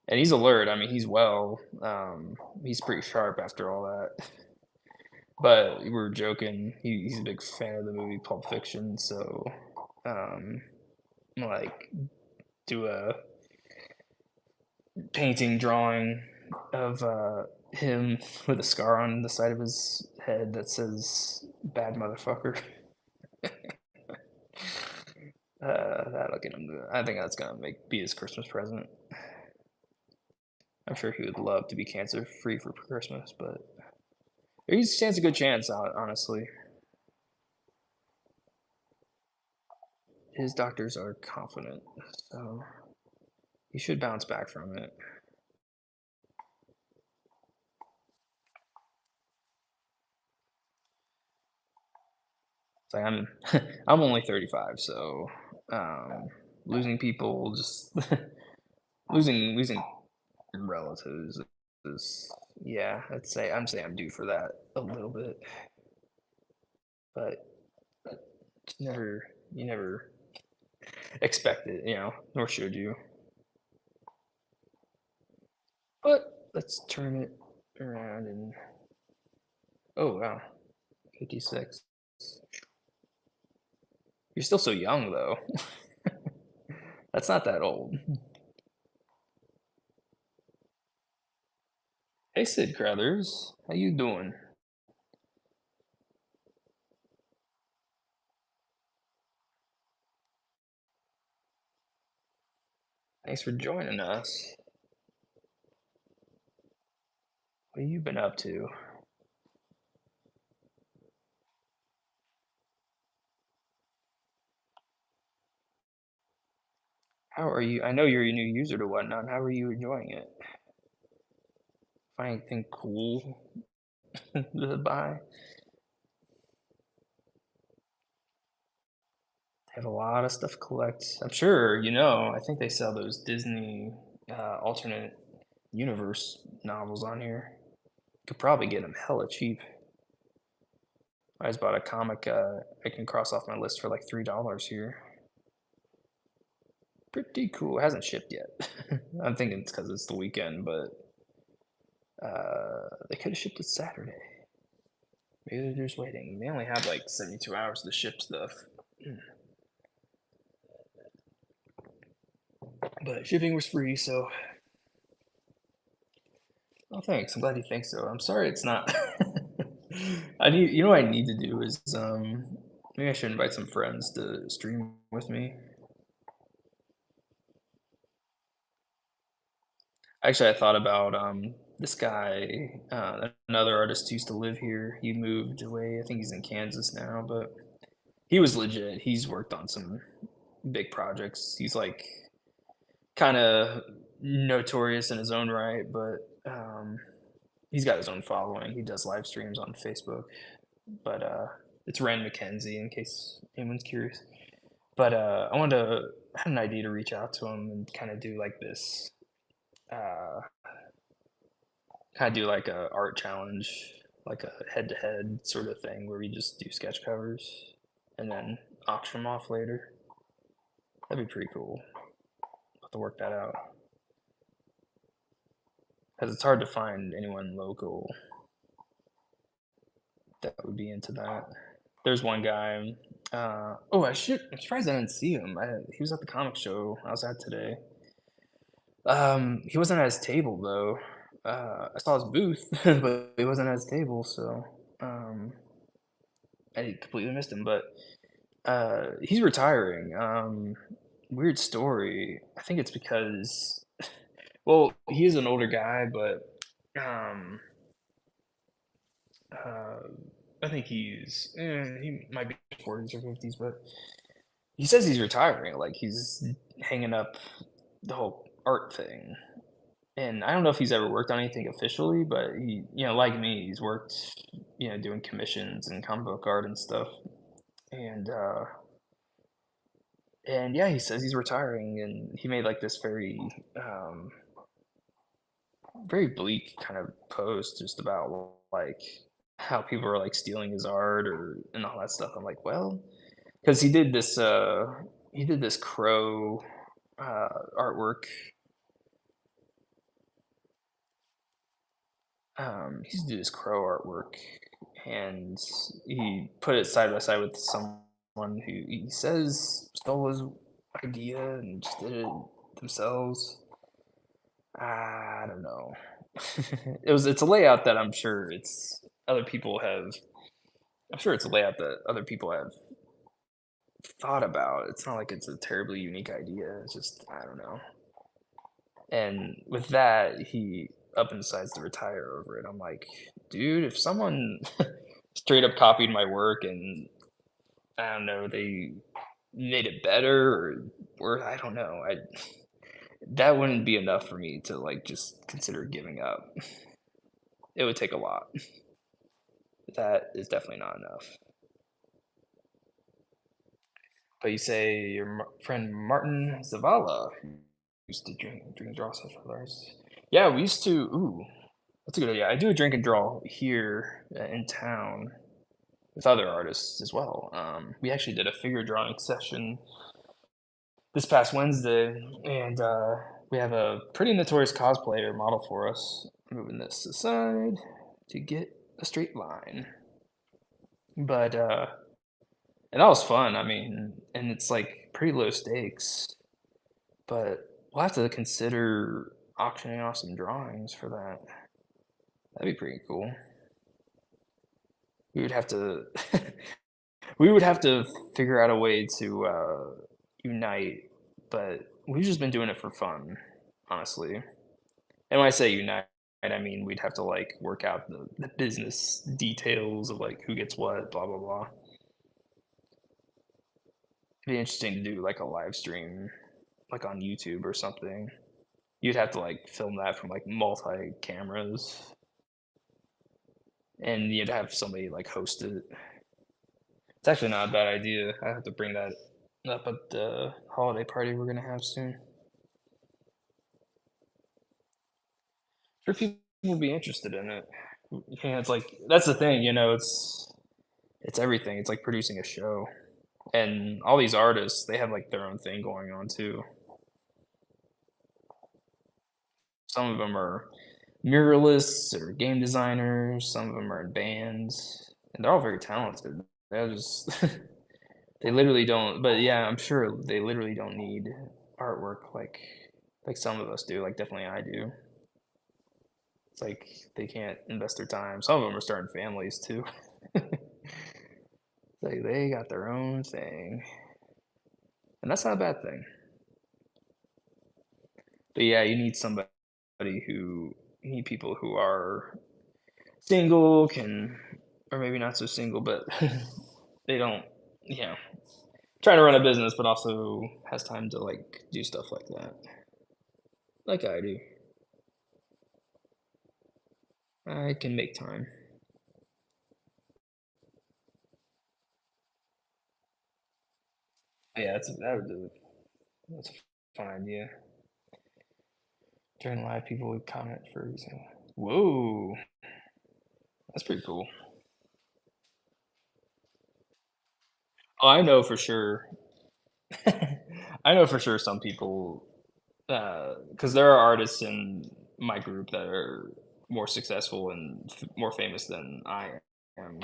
and he's alert. I mean, he's well. He's pretty sharp after all that. But we were joking. He's a big fan of the movie Pulp Fiction, so um, like do a painting drawing of him with a scar on the side of his head that says "bad motherfucker." That'll get him. I think that's gonna be his Christmas present. I'm sure he would love to be cancer free for Christmas, but he stands a good chance. Honestly, his doctors are confident, so he should bounce back from it. It's like I'm I'm only 35, so um, losing people, just losing relatives is yeah. I'm saying I'm due for that a little bit, but never you never expect it, nor should you. But let's turn it around and oh wow, 56. You're still so young though. That's not that old. Hey Sid Crothers, how you doing? Thanks for joining us. What have you been up to? How are you? I know you're a new user to whatnot. How are you enjoying it? Find anything cool to buy? They have a lot of stuff to collect. I'm sure you know. I think they sell those Disney alternate universe novels on here. Could probably get them hella cheap. I just bought a comic I can cross off my list for like $3 here. Pretty cool. It hasn't shipped yet. I'm thinking it's because it's the weekend, but they could have shipped it Saturday. Maybe they're just waiting. They only have like 72 hours to ship stuff. but shipping was free, so oh, thanks. I'm glad you think so. I'm sorry it's not. I need, you know what I need to do is maybe I should invite some friends to stream with me. Actually, I thought about this guy, another artist who used to live here. He moved away. I think he's in Kansas now, but he was legit. He's worked on some big projects. He's like kind of notorious in his own right, but he's got his own following. He does live streams on Facebook, but it's Rand McKenzie in case anyone's curious. But I had an idea to reach out to him and kind of do like this, uh, kind of do like a art challenge, like a head-to-head sort of thing where we just do sketch covers and then auction them off later. That'd be pretty cool. Have to work that out because it's hard to find anyone local that would be into that. There's one guy. Oh, I'm surprised I didn't see him. He was at the comic show I was at today. He wasn't at his table though. I saw his booth, but he wasn't at his table, so um, I completely missed him. But he's retiring. Weird story. I think it's because, well, he is an older guy, but um, uh, I think he might be 40s or 50s, but he says he's retiring. Like he's hanging up the whole art thing. And I don't know if he's ever worked on anything officially, but he, like me, he's worked, doing commissions and comic book art and stuff. And and yeah, he says he's retiring, and he made like this very bleak kind of post just about like how people are like stealing his art or and all that stuff. I'm like, well, because he did this crow artwork. He used to do this crow artwork, and he put it side by side with someone who he says stole his idea and just did it themselves. I don't know. It's a layout that other people have. I'm sure it's a layout that other people have thought about. It's not like it's a terribly unique idea. It's just I don't know. And with that, he up and decides to retire over it. I'm like, dude, if someone straight up copied my work and I don't know, they made it better or I don't know, that wouldn't be enough for me to like just consider giving up. It would take a lot. That is definitely not enough. But you say your friend Martin Zavala who used to drink and draw stuff with ours. Yeah, we used to. Ooh, that's a good idea. I do a drink and draw here in town with other artists as well. We actually did a figure drawing session this past Wednesday, and we have a pretty notorious cosplayer model for us. Moving this aside to get a straight line, but and that was fun. I mean, and it's like pretty low stakes, but we'll have to consider auctioning off some drawings for that. That'd be pretty cool. We would have to we would have to figure out a way to unite, but we've just been doing it for fun, honestly. And when I say unite, I mean we'd have to like work out the business details of like who gets what, blah blah blah. It'd be interesting to do like a live stream, like on YouTube or something. You'd have to like film that from like multi cameras, and you'd have somebody like host it. It's actually not a bad idea. I have to bring that up at the holiday party we're gonna have soon. Sure, people will be interested in it. Yeah, it's like that's the thing, it's everything. It's like producing a show, and all these artists, they have like their own thing going on too. Some of them are muralists or game designers. Some of them are in bands, and they're all very talented. They're just they literally don't. But yeah, I'm sure they literally don't need artwork like some of us do, like definitely I do. It's like they can't invest their time. Some of them are starting families too. Like they got their own thing, and that's not a bad thing. But yeah, you need somebody who you need people who are single, can or maybe not so single, but they don't, you know, trying to run a business, but also has time to like do stuff like that, like I do. I can make time. Yeah, that's a fun idea. During live, people would comment for example. Whoa, that's pretty cool. Oh, I know for sure. I know for sure some people, because there are artists in my group that are more successful and more famous than I am.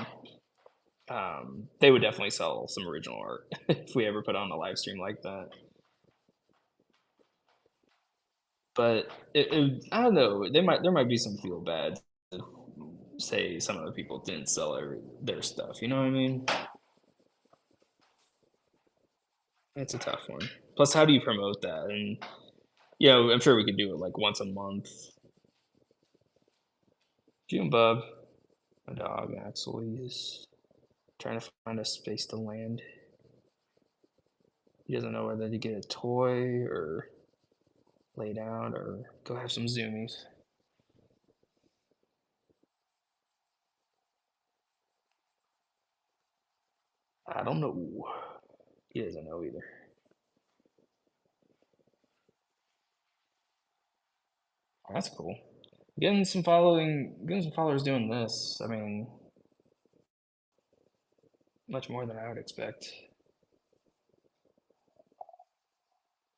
They would definitely sell some original art if we ever put on a live stream like that. But I don't know. There might be some feel bad to say some of the people didn't sell their stuff. You know what I mean? It's a tough one. Plus, how do you promote that? And I'm sure we could do it like once a month. June Bub, my dog Axel, he's trying to find a space to land. He doesn't know whether to get a toy or lay down or go have some zoomies. I don't know. He doesn't know either. That's cool. Getting some followers doing this. I mean, much more than I would expect.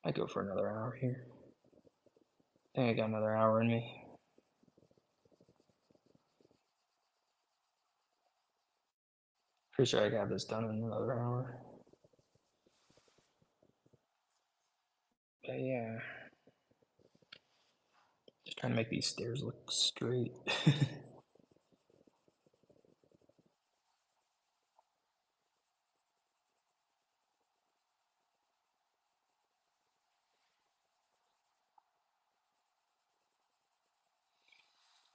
I go for another hour here. I think I got another hour in me. Pretty sure I got this done in another hour. But yeah, just trying to make these stairs look straight.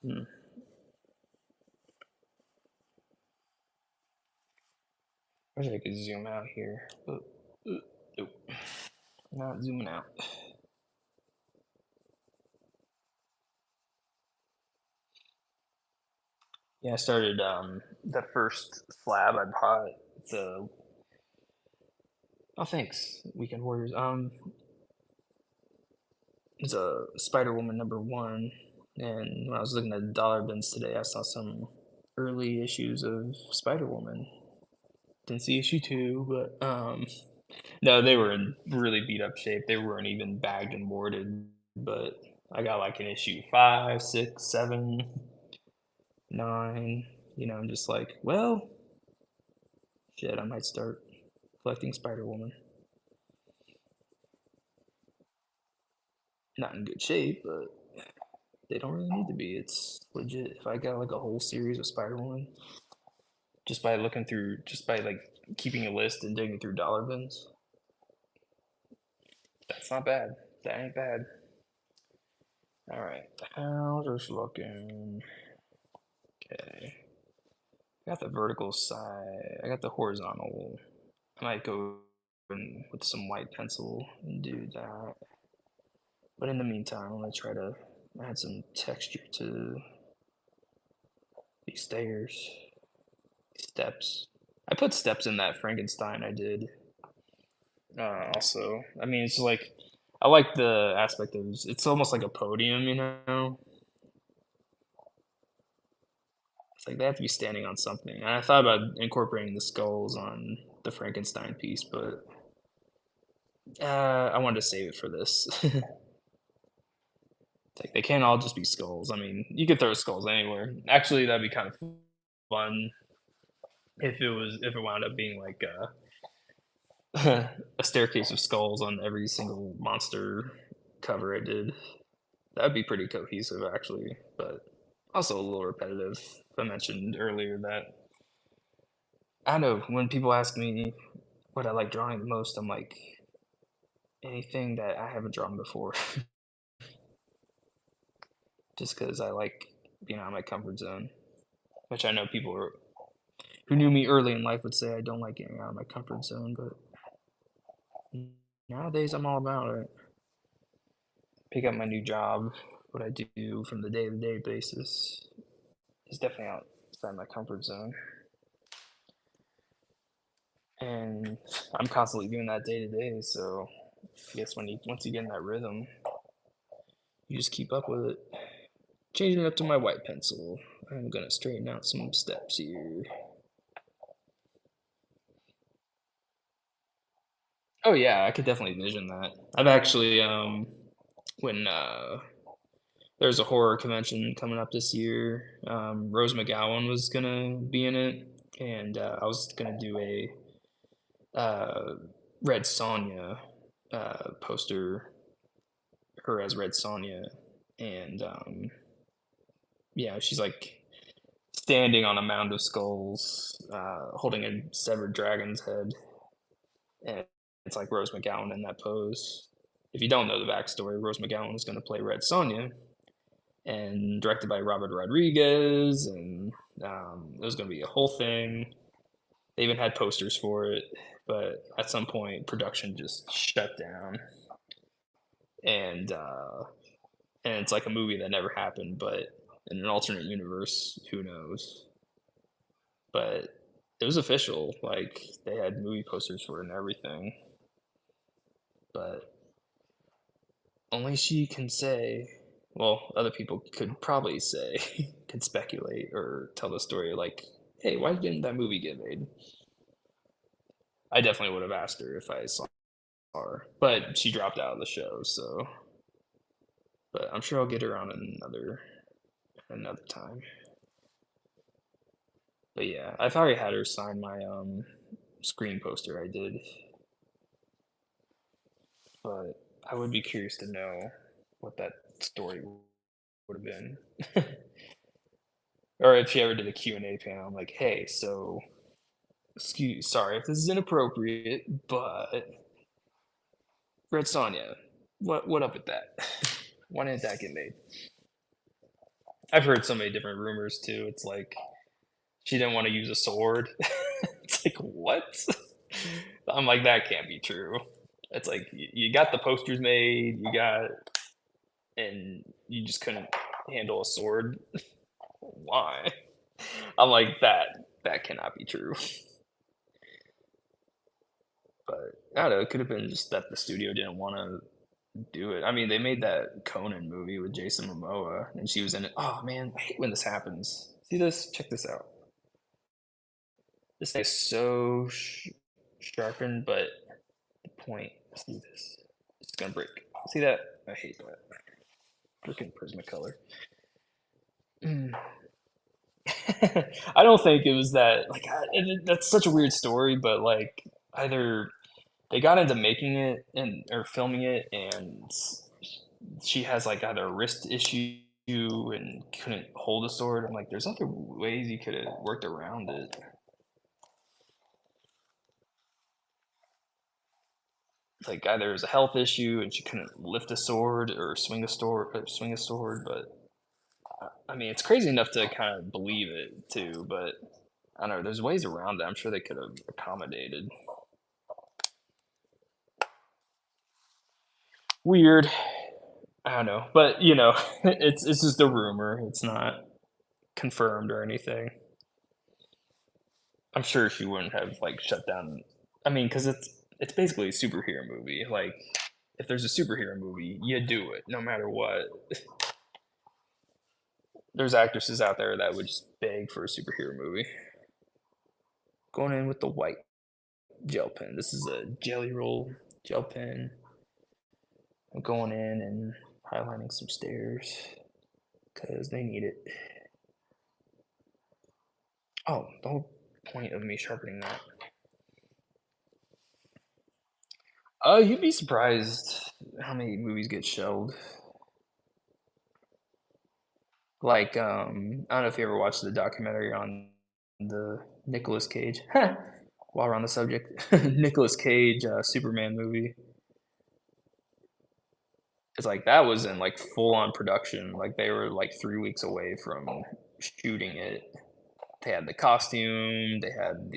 Hmm. Wish I could zoom out here. Nope. Not zooming out. Yeah, I started the first slab I bought. It's a oh thanks, Weekend Warriors. It's a Spider Woman #1, and when I was looking at dollar bins today, I saw some early issues of Spider Woman. Didn't see issue 2, but no, they were in really beat up shape. They weren't even bagged and boarded, but I got like an issue 5, 6, 7, 9. I'm just like, well, shit, I might start collecting Spider Woman. Not in good shape, but they don't really need to be. It's legit. If I got like a whole series of Spider Woman, just by like keeping a list and digging through dollar bins, that's not bad. That ain't bad. All right, how's this looking? Okay, I got the vertical side. I got the horizontal. I might go in with some white pencil and do that. But in the meantime, I'm gonna try to add some texture to these stairs, steps. I put steps in that Frankenstein I did. Also, I mean, it's like I like the aspect of it's almost like a podium, you know. It's like they have to be standing on something. And I thought about incorporating the skulls on the Frankenstein piece, but I wanted to save it for this. It's like they can't all just be skulls. I mean, you could throw skulls anywhere. Actually, that'd be kind of fun if it wound up being like a staircase of skulls on every single monster cover I did. That would be pretty cohesive, actually, but also a little repetitive. I mentioned earlier that I don't know when people ask me what I like drawing the most, I'm like anything that I haven't drawn before, just because I like being out of my comfort zone, which I know who knew me early in life would say I don't like getting out of my comfort zone, but nowadays I'm all about it. Pick up my new job, what I do from the day-to-day basis is definitely outside my comfort zone. And I'm constantly doing that day to day, so I guess once you get in that rhythm, you just keep up with it. Changing it up to my white pencil. I'm gonna straighten out some steps here. Oh yeah, I could definitely vision that. I've actually when there's a horror convention coming up this year, Rose McGowan was gonna be in it, and I was gonna do a uh, Red Sonja poster, her as Red Sonja, and yeah, she's like standing on a mound of skulls, holding a severed dragon's head, and it's like Rose McGowan in that pose. If you don't know the backstory, Rose McGowan was going to play Red Sonja, and directed by Robert Rodriguez, and it was going to be a whole thing. They even had posters for it, but at some point, production just shut down, and it's like a movie that never happened, but in an alternate universe, who knows? But it was official. Like they had movie posters for it and everything. But only she can say. Well, other people could probably say, could speculate or tell the story. Like, hey, why didn't that movie get made? I definitely would have asked her if I saw her, but she dropped out of the show. So, but I'm sure I'll get her on another time. But yeah, I've already had her sign my screen poster I did, but I would be curious to know what that story would have been. Or if she ever did a Q&A panel, I'm like, hey, so, sorry if this is inappropriate, but Red Sonja, what up with that? Why didn't that get made? I've heard so many different rumors too. It's like she didn't want to use a sword. It's like, what? I'm like, that can't be true. It's like you got the posters made, and you just couldn't handle a sword. Why? I'm like, that cannot be true. But I don't know. It could have been just that the studio didn't want to do it. I mean, they made that Conan movie with Jason Momoa, and she was in it. Oh man, I hate when this happens. See this? Check this out. This thing is so sharpened, but the point. See this? It's gonna break. See that? I hate that. Freaking Prismacolor. Mm. I don't think it was that. Like, that's such a weird story, but like either they got into making it and or filming it, and she has like either a wrist issue and couldn't hold a sword. I'm like, there's other ways you could have worked around it. Like either it was a health issue and she couldn't lift a sword or swing a sword. But I mean, it's crazy enough to kind of believe it too. But I don't know. There's ways around it. I'm sure they could have accommodated. Weird. I don't know, but it's just a rumor. It's not confirmed or anything. I'm sure she wouldn't have like shut down. I mean, because it's basically a superhero movie. Like, if there's a superhero movie, you do it no matter what. There's actresses out there that would just beg for a superhero movie. Going in with the white gel pen. This is a Jelly Roll gel pen. I'm going in and highlighting some stairs because they need it. Oh, the whole point of me sharpening that. You'd be surprised how many movies get shelved. Like, I don't know if you ever watched the documentary on the Nicolas Cage. While we're on the subject, Nicolas Cage Superman movie. It's like that was in like full on production. Like they were like 3 weeks away from shooting it. They had the costume, they had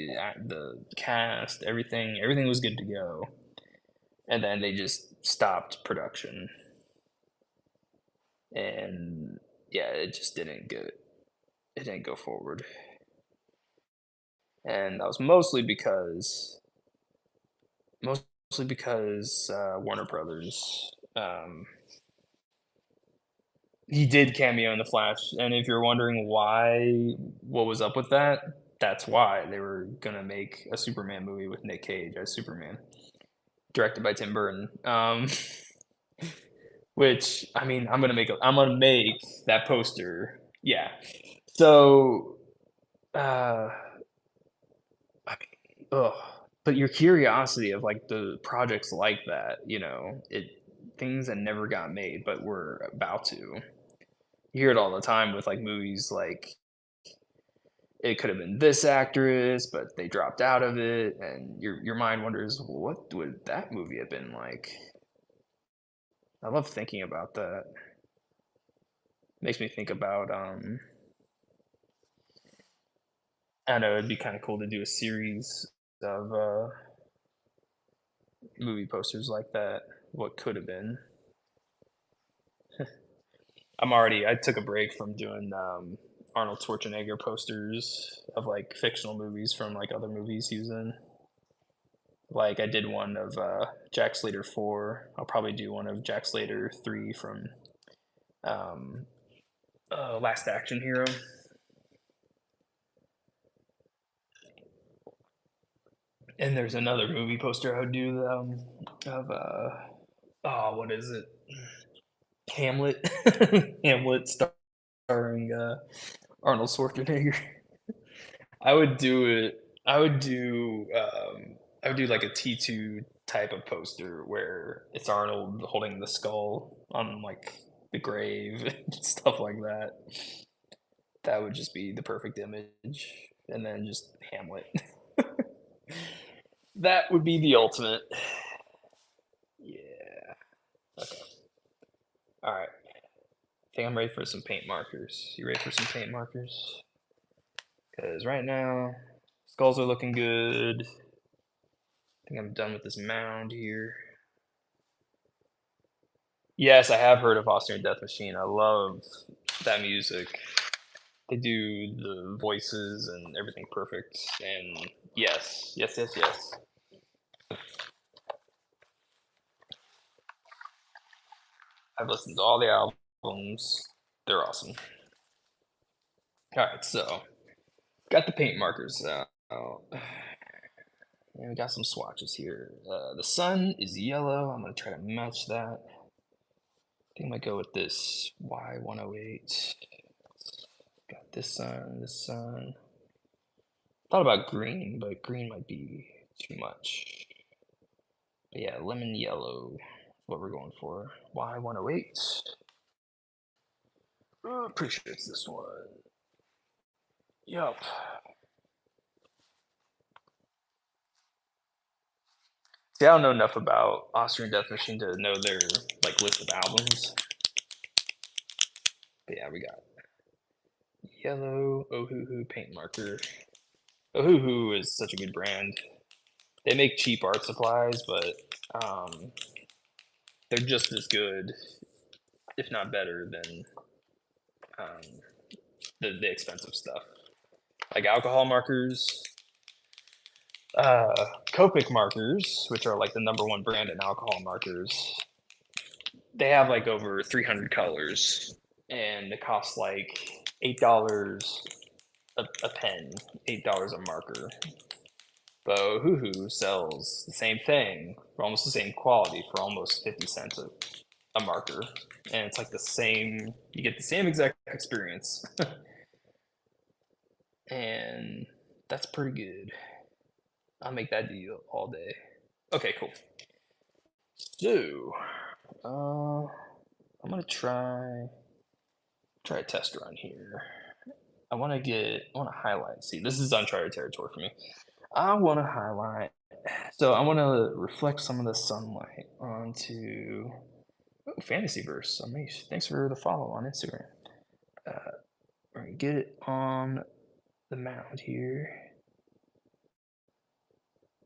the cast, everything. Everything was good to go, and then they just stopped production, and yeah, it just didn't go. It didn't go forward, and that was mostly because Warner Brothers. He did cameo in the Flash, and if you're wondering why, what was up with that, that's why they were gonna make a Superman movie with Nick Cage as Superman, directed by Tim Burton. Which I mean, I'm gonna make that poster. Yeah. So, uh, I mean, ugh. But your curiosity of like the projects like that, things that never got made, but were about to. You hear it all the time with like movies like it could have been this actress, but they dropped out of it, and your mind wonders, what would that movie have been like? I love thinking about that. Makes me think about I don't know, it'd be kind of cool to do a series of movie posters like that. What could have been. I took a break from doing Arnold Schwarzenegger posters of like fictional movies from like other movies he was in. Like I did one of Jack Slater 4. I'll probably do one of Jack Slater 3 from um, Last Action Hero. And there's another movie poster I would do of oh, what is it? Hamlet. Hamlet starring Arnold Schwarzenegger. I would do it. I would do like a T2 type of poster where it's Arnold holding the skull on like the grave and stuff like that. That would just be the perfect image. And then just Hamlet. That would be the ultimate. Yeah. Okay. All right. I think I'm ready for some paint markers. You ready for some paint markers? Because right now, skulls are looking good. I think I'm done with this mound here. Yes, I have heard of Austrian Death Machine. I love that music. They do the voices and everything perfect. And yes, yes, yes, yes. I've listened to all the albums. They're awesome. All right, so got the paint markers out. And we got some swatches here. The sun is yellow. I'm going to try to match that. I think I might go with this Y108. Got this sun. Thought about green, but green might be too much. But yeah, lemon yellow is what we're going for. Y108. Pretty sure it's this one. Yup. See, I don't know enough about Austrian Death Machine to know their like list of albums. But yeah, we got yellow Ohuhu paint marker. Ohuhu is such a good brand. They make cheap art supplies, but um, they're just as good, if not better, than um, the expensive stuff. Like alcohol markers, Copic markers, which are like the number one brand in alcohol markers. They have like over 300 colors, and it costs like $8 a pen, $8 a marker. But Ohuhu sells the same thing for almost the same quality for almost 50 cents a marker. And it's like the same, you get the same exact experience. And that's pretty good. I'll make that deal all day. Okay, cool. So, I'm gonna try a test run here. I want to highlight. See, this is uncharted territory for me. I want to highlight. So I want to reflect some of the sunlight onto Fantasyverse. Amish, thanks for the follow on Instagram. We're gonna get it on the mound here.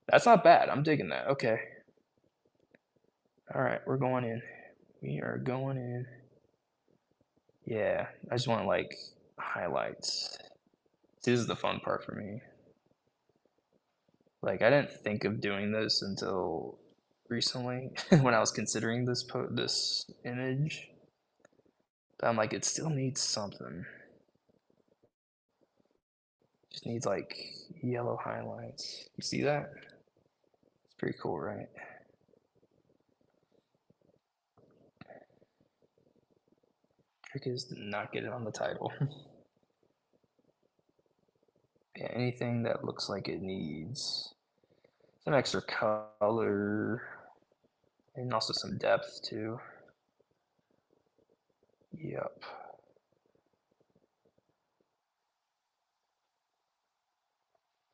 That's not bad. I'm digging that. Okay. All right, we're going in. We are going in. Yeah, I just want like highlights. See, this is the fun part for me. Like, I didn't think of doing this until recently when I was considering this image. But I'm like, it still needs something. Just needs like yellow highlights. You see that? It's pretty cool, right? Trick is to not get it on the title. Yeah, anything that looks like it needs some extra color and also some depth too. Yep.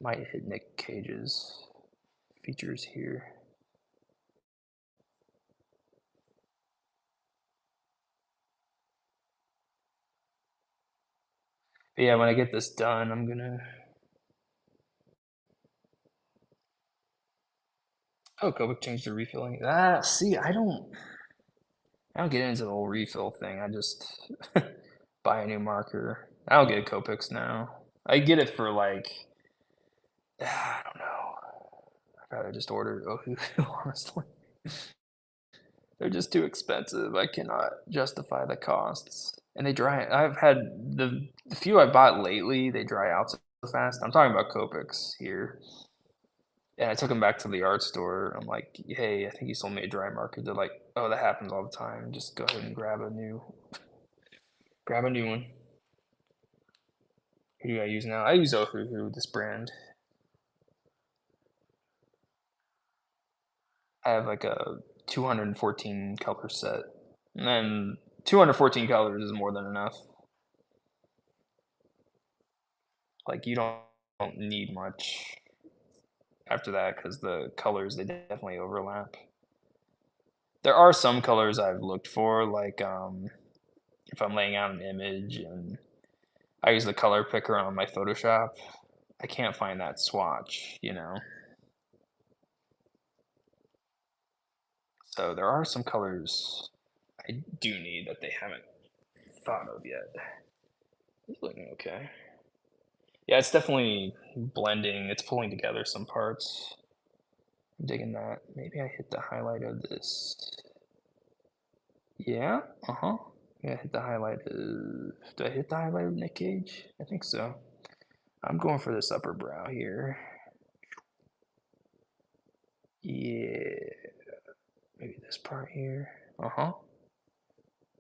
Might hit Nick Cage's features here. But yeah, when I get this done, I'm gonna. Oh, Kovic changed the refilling. See, I don't get into the whole refill thing. I just buy a new marker. I don't get Copics now. I get it for like, I don't know. I'd rather just order Ohu, honestly. They're just too expensive. I cannot justify the costs. And they dry. I've had the few I bought lately. They dry out so fast. I'm talking about Copics here. And I took them back to the art store. I'm like, hey, I think you sold me a dry marker. They're like, oh, that happens all the time. Just go ahead and grab a new one. Who do I use now? I use Ohuhu, this brand. I have like a 214 color set. And then 214 colors is more than enough. Like you don't need much after that because the colors they definitely overlap. There are some colors I've looked for, like if I'm laying out an image and I use the color picker on my Photoshop, I can't find that swatch, you know. So there are some colors I do need that they haven't thought of yet. It's looking okay. Yeah, it's definitely blending. It's pulling together some parts. I'm digging that. Maybe I hit the highlight of this. Yeah, uh-huh. Yeah, hit the highlight of... Did I hit the highlight of Nick Cage? I think so. I'm going for this upper brow here. Yeah. Maybe this part here. Uh-huh.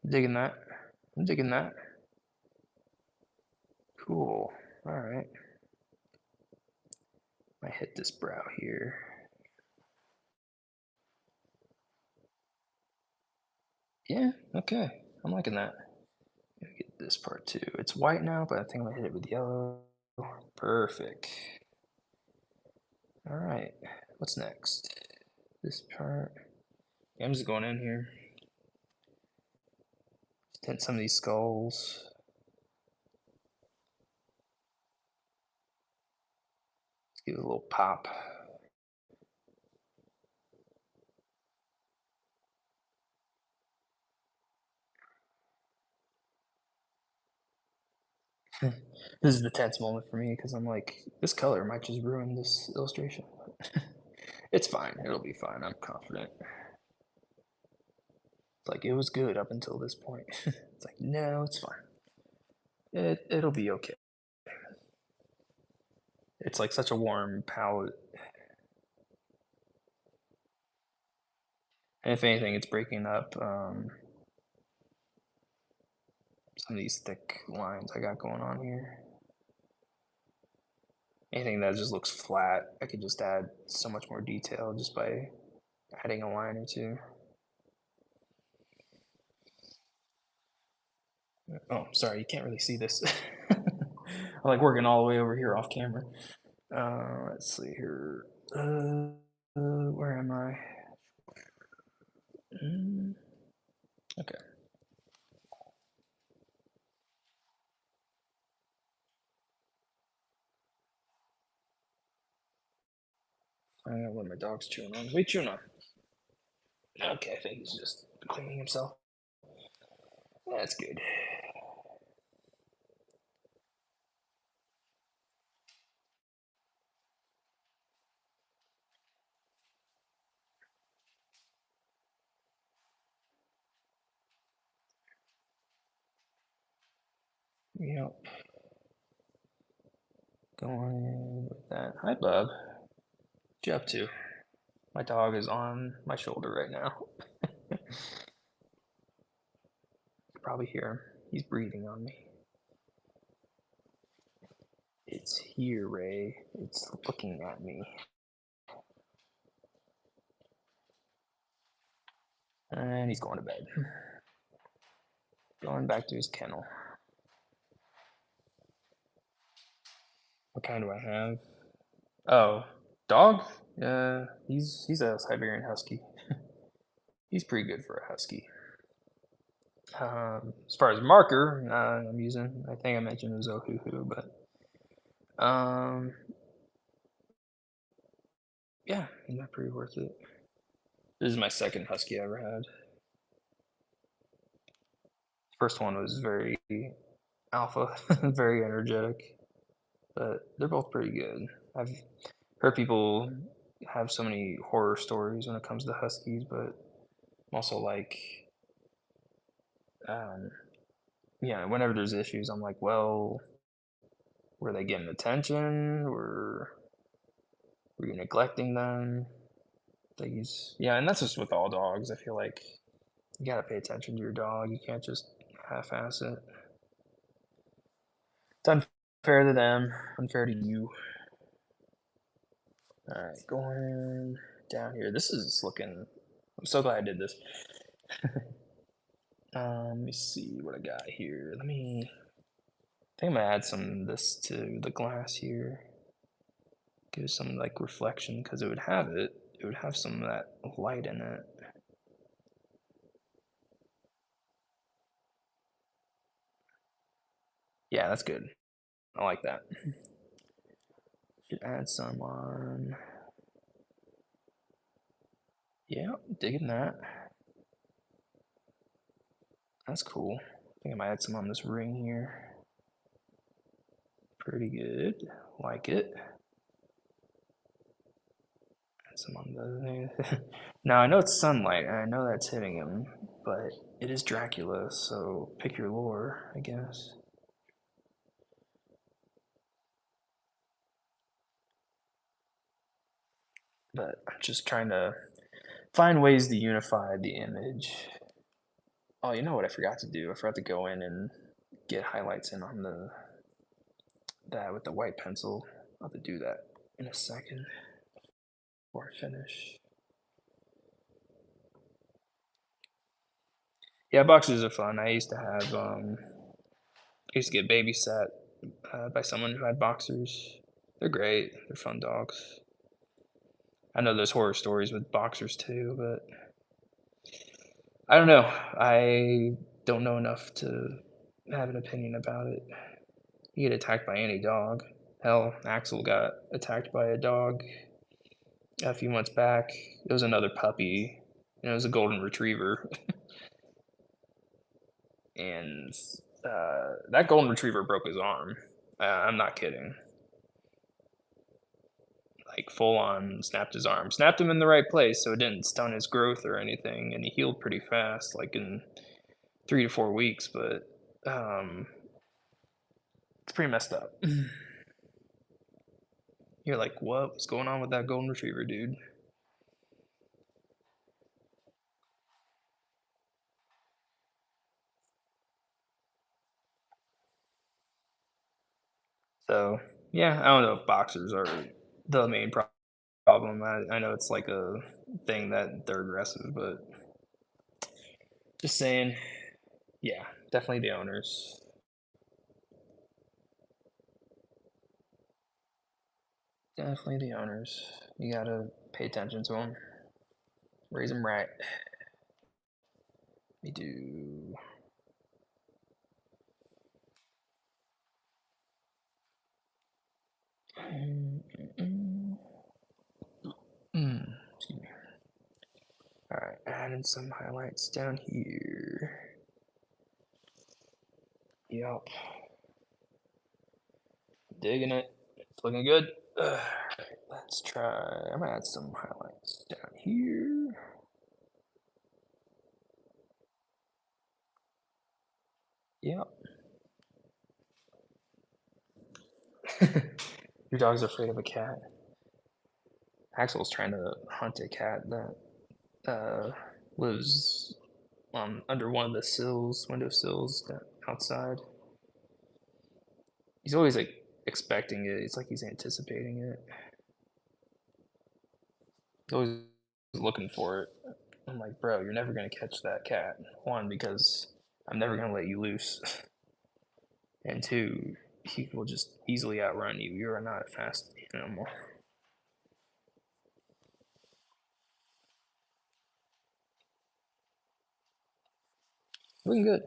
I'm digging that. I'm digging that. Cool. All right. I hit this brow here. Yeah, okay. I'm liking that. Get this part too. It's white now, but I think I'm gonna hit it with yellow. Perfect. All right. What's next? This part. Yeah, I'm just going in here. Tint some of these skulls. Let's give it a little pop. This is the tense moment for me because I'm like, this color might just ruin this illustration. It's fine. It'll be fine. I'm confident. It's like, it was good up until this point. It's like, no, it's fine. It'll be okay. It's like such a warm palette. And if anything, it's breaking up some of these thick lines I got going on here. Anything that just looks flat, I could just add so much more detail just by adding a line or two. Oh, sorry, you can't really see this. I'm like working all the way over here off camera. Let's see here. Where am I? Okay. I don't know what my dog's chewing on. What are you chewing on? Okay, I think he's just cleaning himself. That's good. Yep. Going with that. Hi, Bub. What you up to? My dog is on my shoulder right now. You can probably hear him. He's breathing on me. It's here, Ray. It's looking at me. And he's going to bed. Going back to his kennel. What kind do I have? Oh, dog? He's a Siberian Husky. He's pretty good for a Husky. As far as marker, I'm using, I think I mentioned it was Ohuhu, but yeah, he's not pretty worth it. This is my second Husky I ever had. First one was very alpha, very energetic, but they're both pretty good. I've heard people have so many horror stories when it comes to Huskies, but I'm also like, um, yeah, whenever there's issues, I'm like, well, were they getting attention? Were you neglecting them? Things, yeah, and that's just with all dogs. I feel like you gotta pay attention to your dog. You can't just half-ass it. It's unfair to them, unfair to you. All right, going down here. This is looking. I'm so glad I did this. Let me see what I got here. I think I'm gonna add some of this to the glass here. Give it some like reflection because it would have it. It would have some of that light in it. Yeah, that's good. I like that. Should add some on. Yeah, digging that. That's cool. I think I might add some on this ring here. Pretty good. Like it. Add some on the. Now I know it's sunlight, and I know that's hitting him, but it is Dracula, so pick your lore, I guess. But I'm just trying to find ways to unify the image. Oh, you know what I forgot to do? I forgot to go in and get highlights in on that with the white pencil. I'll have to do that in a second before I finish. Yeah, boxers are fun. I used to have I used to get babysat by someone who had boxers. They're great. They're fun dogs. I know there's horror stories with boxers too, but I don't know. I don't know enough to have an opinion about it. You get attacked by any dog. Hell, Axel got attacked by a dog a few months back. It was another puppy, and it was a golden retriever. And that golden retriever broke his arm. I'm not kidding. Like full on snapped his arm. Snapped him in the right place so it didn't stun his growth or anything, and he healed pretty fast, like in 3 to 4 weeks. But it's pretty messed up. You're like, what's going on with that golden retriever, dude? So yeah, I don't know if boxers are the main problem. I know it's like a thing that they're aggressive, but just saying, yeah, definitely the owners. Definitely the owners. You gotta pay attention to them, raise them right. Me do. Excuse me. All right, adding some highlights down here. Yep. Digging it. It's looking good. Let's try. I'm gonna add some highlights down here. Yep. Your dog's afraid of a cat. Axel's trying to hunt a cat that lives under one of the window sills outside. He's always like expecting it. It's like he's anticipating it. He's always looking for it. I'm like, bro, you're never gonna catch that cat. One, because I'm never gonna let you loose, and two, he will just easily outrun you. You are not a fast animal. Looking good.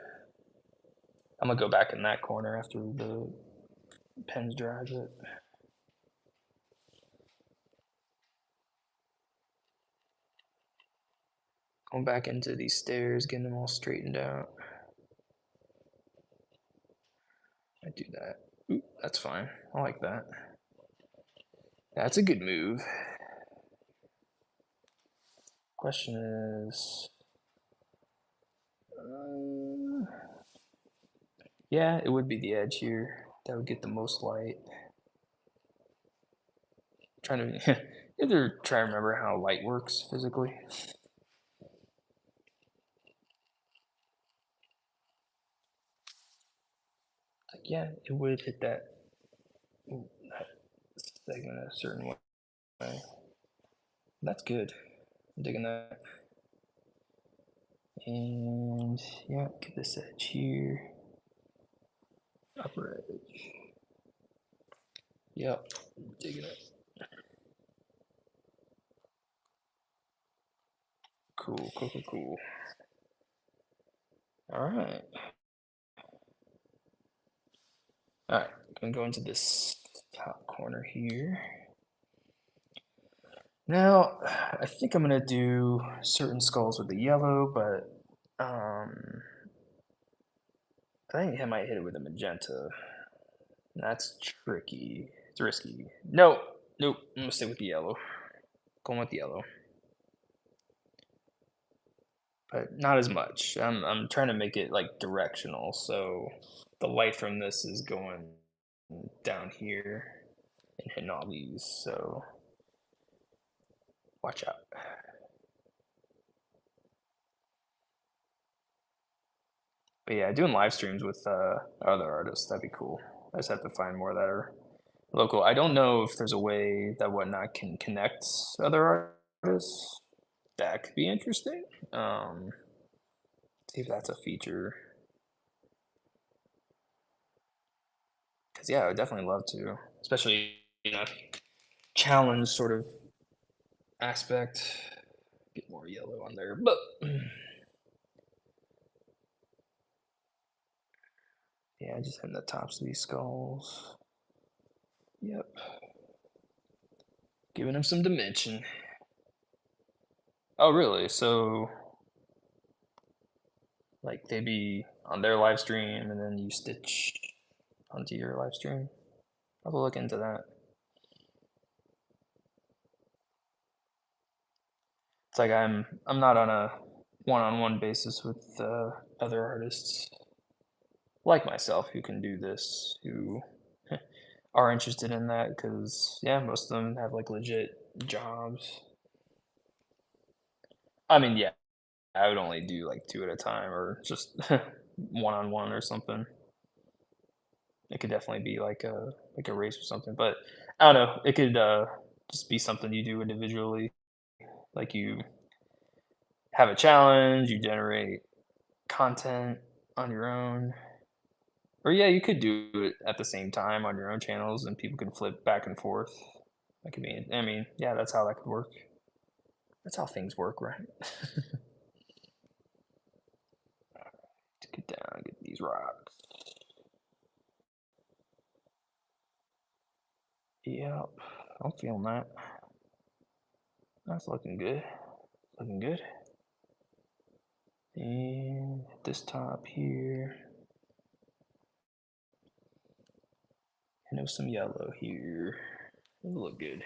I'm gonna go back in that corner after the pens dries it. Going back into these stairs, getting them all straightened out. I do that. Ooh, that's fine. I like that. That's a good move. Question is, yeah, it would be the edge here. That would get the most light. Trying to either try to remember how light works physically. Like, yeah, it would hit that segment a certain way. That's good. I'm digging that. And yeah, get this edge here. Upper edge. Yep, digging it. Cool, cool, cool, cool. All right. All right, gonna go into this top corner here. Now, I think I'm gonna do certain skulls with the yellow, but I think I might hit it with a magenta. That's tricky. It's risky. No, nope. I'm gonna stay with the yellow. Going with the yellow, but not as much. I'm trying to make it like directional, so the light from this is going down here and hitting all these. So watch out. But yeah, doing live streams with other artists, that'd be cool. I just have to find more that are local. I don't know if there's a way that Whatnot can connect other artists. That could be interesting. See if that's a feature. Because yeah, I would definitely love to, especially in a challenge sort of aspect. Get more yellow on there, but yeah, just hitting the tops of these skulls. Yep, giving them some dimension. Oh, really? So, like, they be on their live stream and then you stitch onto your live stream? I'll look into that. It's like I'm not on a one-on-one basis with other artists like myself who can do this, who are interested in that, because yeah, most of them have like legit jobs. I mean, yeah, I would only do like two at a time or just one-on-one or something. It could definitely be like a race or something, but I don't know. It could just be something you do individually, Like you have a challenge, you generate content on your own. Or yeah, you could do it at the same time on your own channels, and people can flip back and forth. That could be. I mean, yeah, that's how that could work. That's how things work, right? Get down, get these rocks. Yep, I'm feeling that. That's looking good. Looking good. And this top here. I know some yellow here. It'll look good.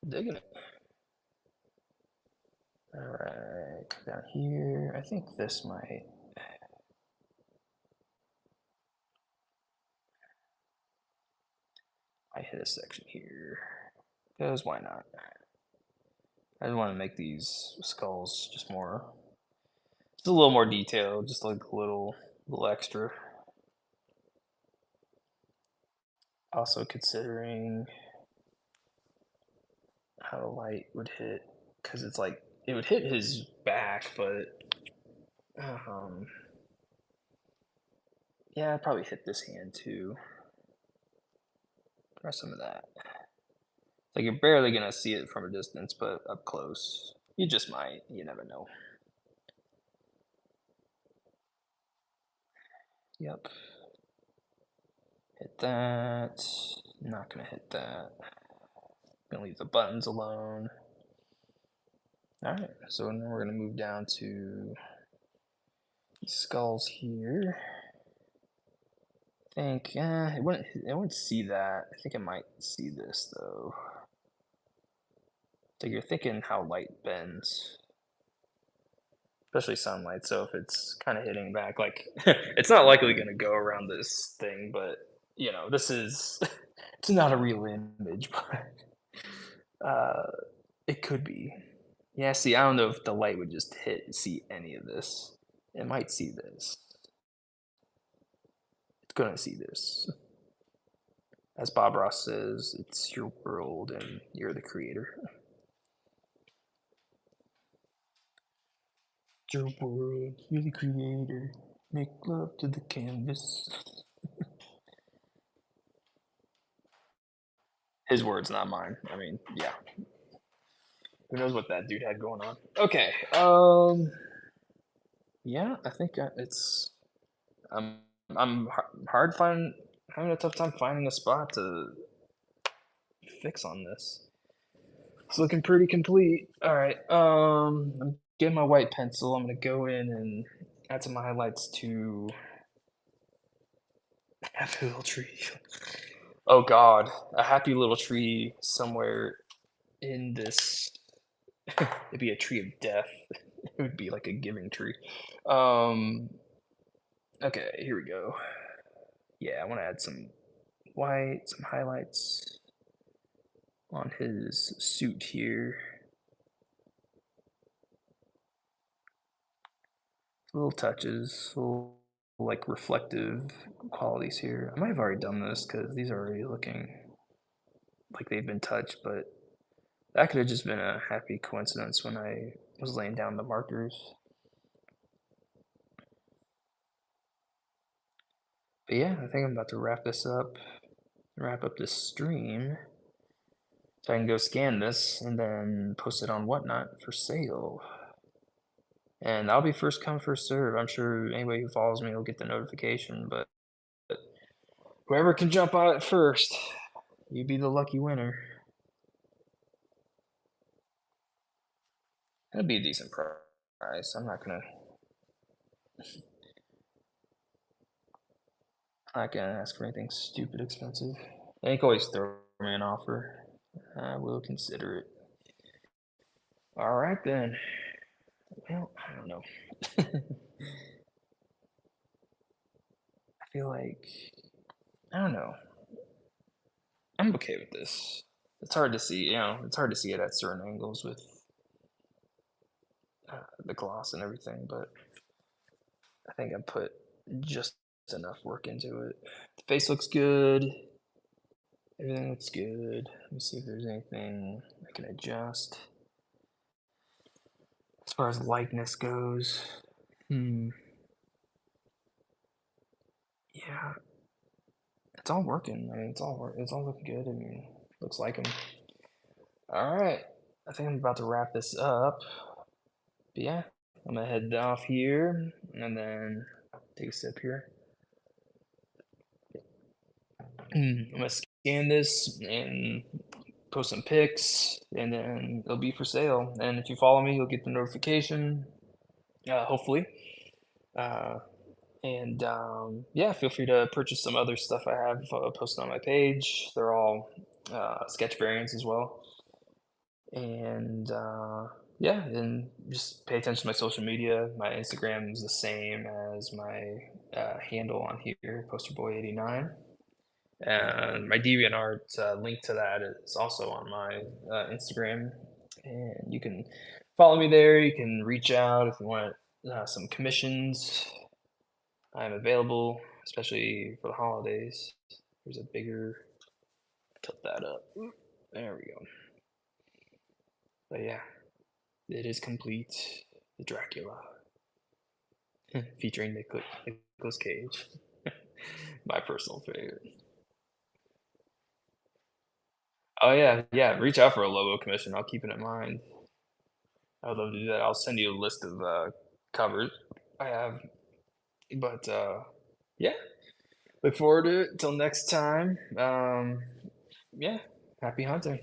Digging it. Alright, come down here. I think this might hit a section here. Because why not? I just want to make these skulls just a little more detailed, just like a little extra. Also considering how the light would hit, because it's like it would hit his back, but um, yeah, I'd probably hit this hand too. Try some of that. Like you're barely gonna see it from a distance, but up close, you just might. You never know. Yep. Hit that. Not gonna hit that. Gonna leave the buttons alone. All right, so now we're gonna move down to these skulls here. I think it wouldn't see that. I think it might see this though. So you're thinking how light bends, especially sunlight. So if it's kind of hitting back, like it's not likely going to go around this thing, but you know, this is it's not a real image, but it could be. Yeah, see, I don't know if the light would just see any of this. It might see this. It's gonna see this. As Bob Ross says, it's your world and you're the creator. It's your world, you're the creator. Make love to the canvas. His words, not mine. I mean, yeah. Who knows what that dude had going on? Okay. Yeah, I think it's. I'm. I'm hard having a tough time finding a spot to fix on this. It's looking pretty complete. All right. I'm getting my white pencil. I'm gonna go in and add some highlights to Happy Little Tree. Oh God, a happy little tree somewhere in this. It'd be a tree of death. It would be like a giving tree. Um. Okay, here we go. Yeah, I want to add some white, some highlights on his suit here. Little touches, little like reflective qualities here. I might have already done this because these are already looking like they've been touched, but that could have just been a happy coincidence when I was laying down the markers. But yeah, I think I'm about to wrap this stream, so I can go scan this and then post it on Whatnot for sale. And I'll be first come, first serve. I'm sure anybody who follows me will get the notification, but whoever can jump on it first, you be the lucky winner. That'd be a decent price. I'm not gonna ask for anything stupid expensive. They can always throw me an offer. I will consider it. All right then. Well, I don't know. I feel like I don't know. I'm okay with this. It's hard to see, it's hard to see it at certain angles with the gloss and everything, but I think I put just enough work into it. The face looks good. Everything looks good. Let me see if there's anything I can adjust. As far as likeness goes, yeah, it's all working. I mean, it's all looking good. I mean, looks like them. All right, I think I'm about to wrap this up. But yeah, I'm gonna head off here and then take a sip here. I'm gonna scan this and post some pics, and then it'll be for sale. And if you follow me, you'll get the notification, hopefully. Uh, and yeah, feel free to purchase some other stuff I have posted on my page. They're all sketch variants as well. And yeah, and just pay attention to my social media. My Instagram is the same as my handle on here, posterboy89. And my DeviantArt link to that is also on my Instagram. And you can follow me there. You can reach out if you want some commissions. I'm available, especially for the holidays. There's a bigger, tilt that up. There we go. But yeah, it is complete. The Dracula, featuring Nicolas Cage. My personal favorite. Oh yeah, yeah. Reach out for a logo commission. I'll keep it in mind. I would love to do that. I'll send you a list of covers I have. But yeah, look forward to it. Till next time. Yeah, happy hunting.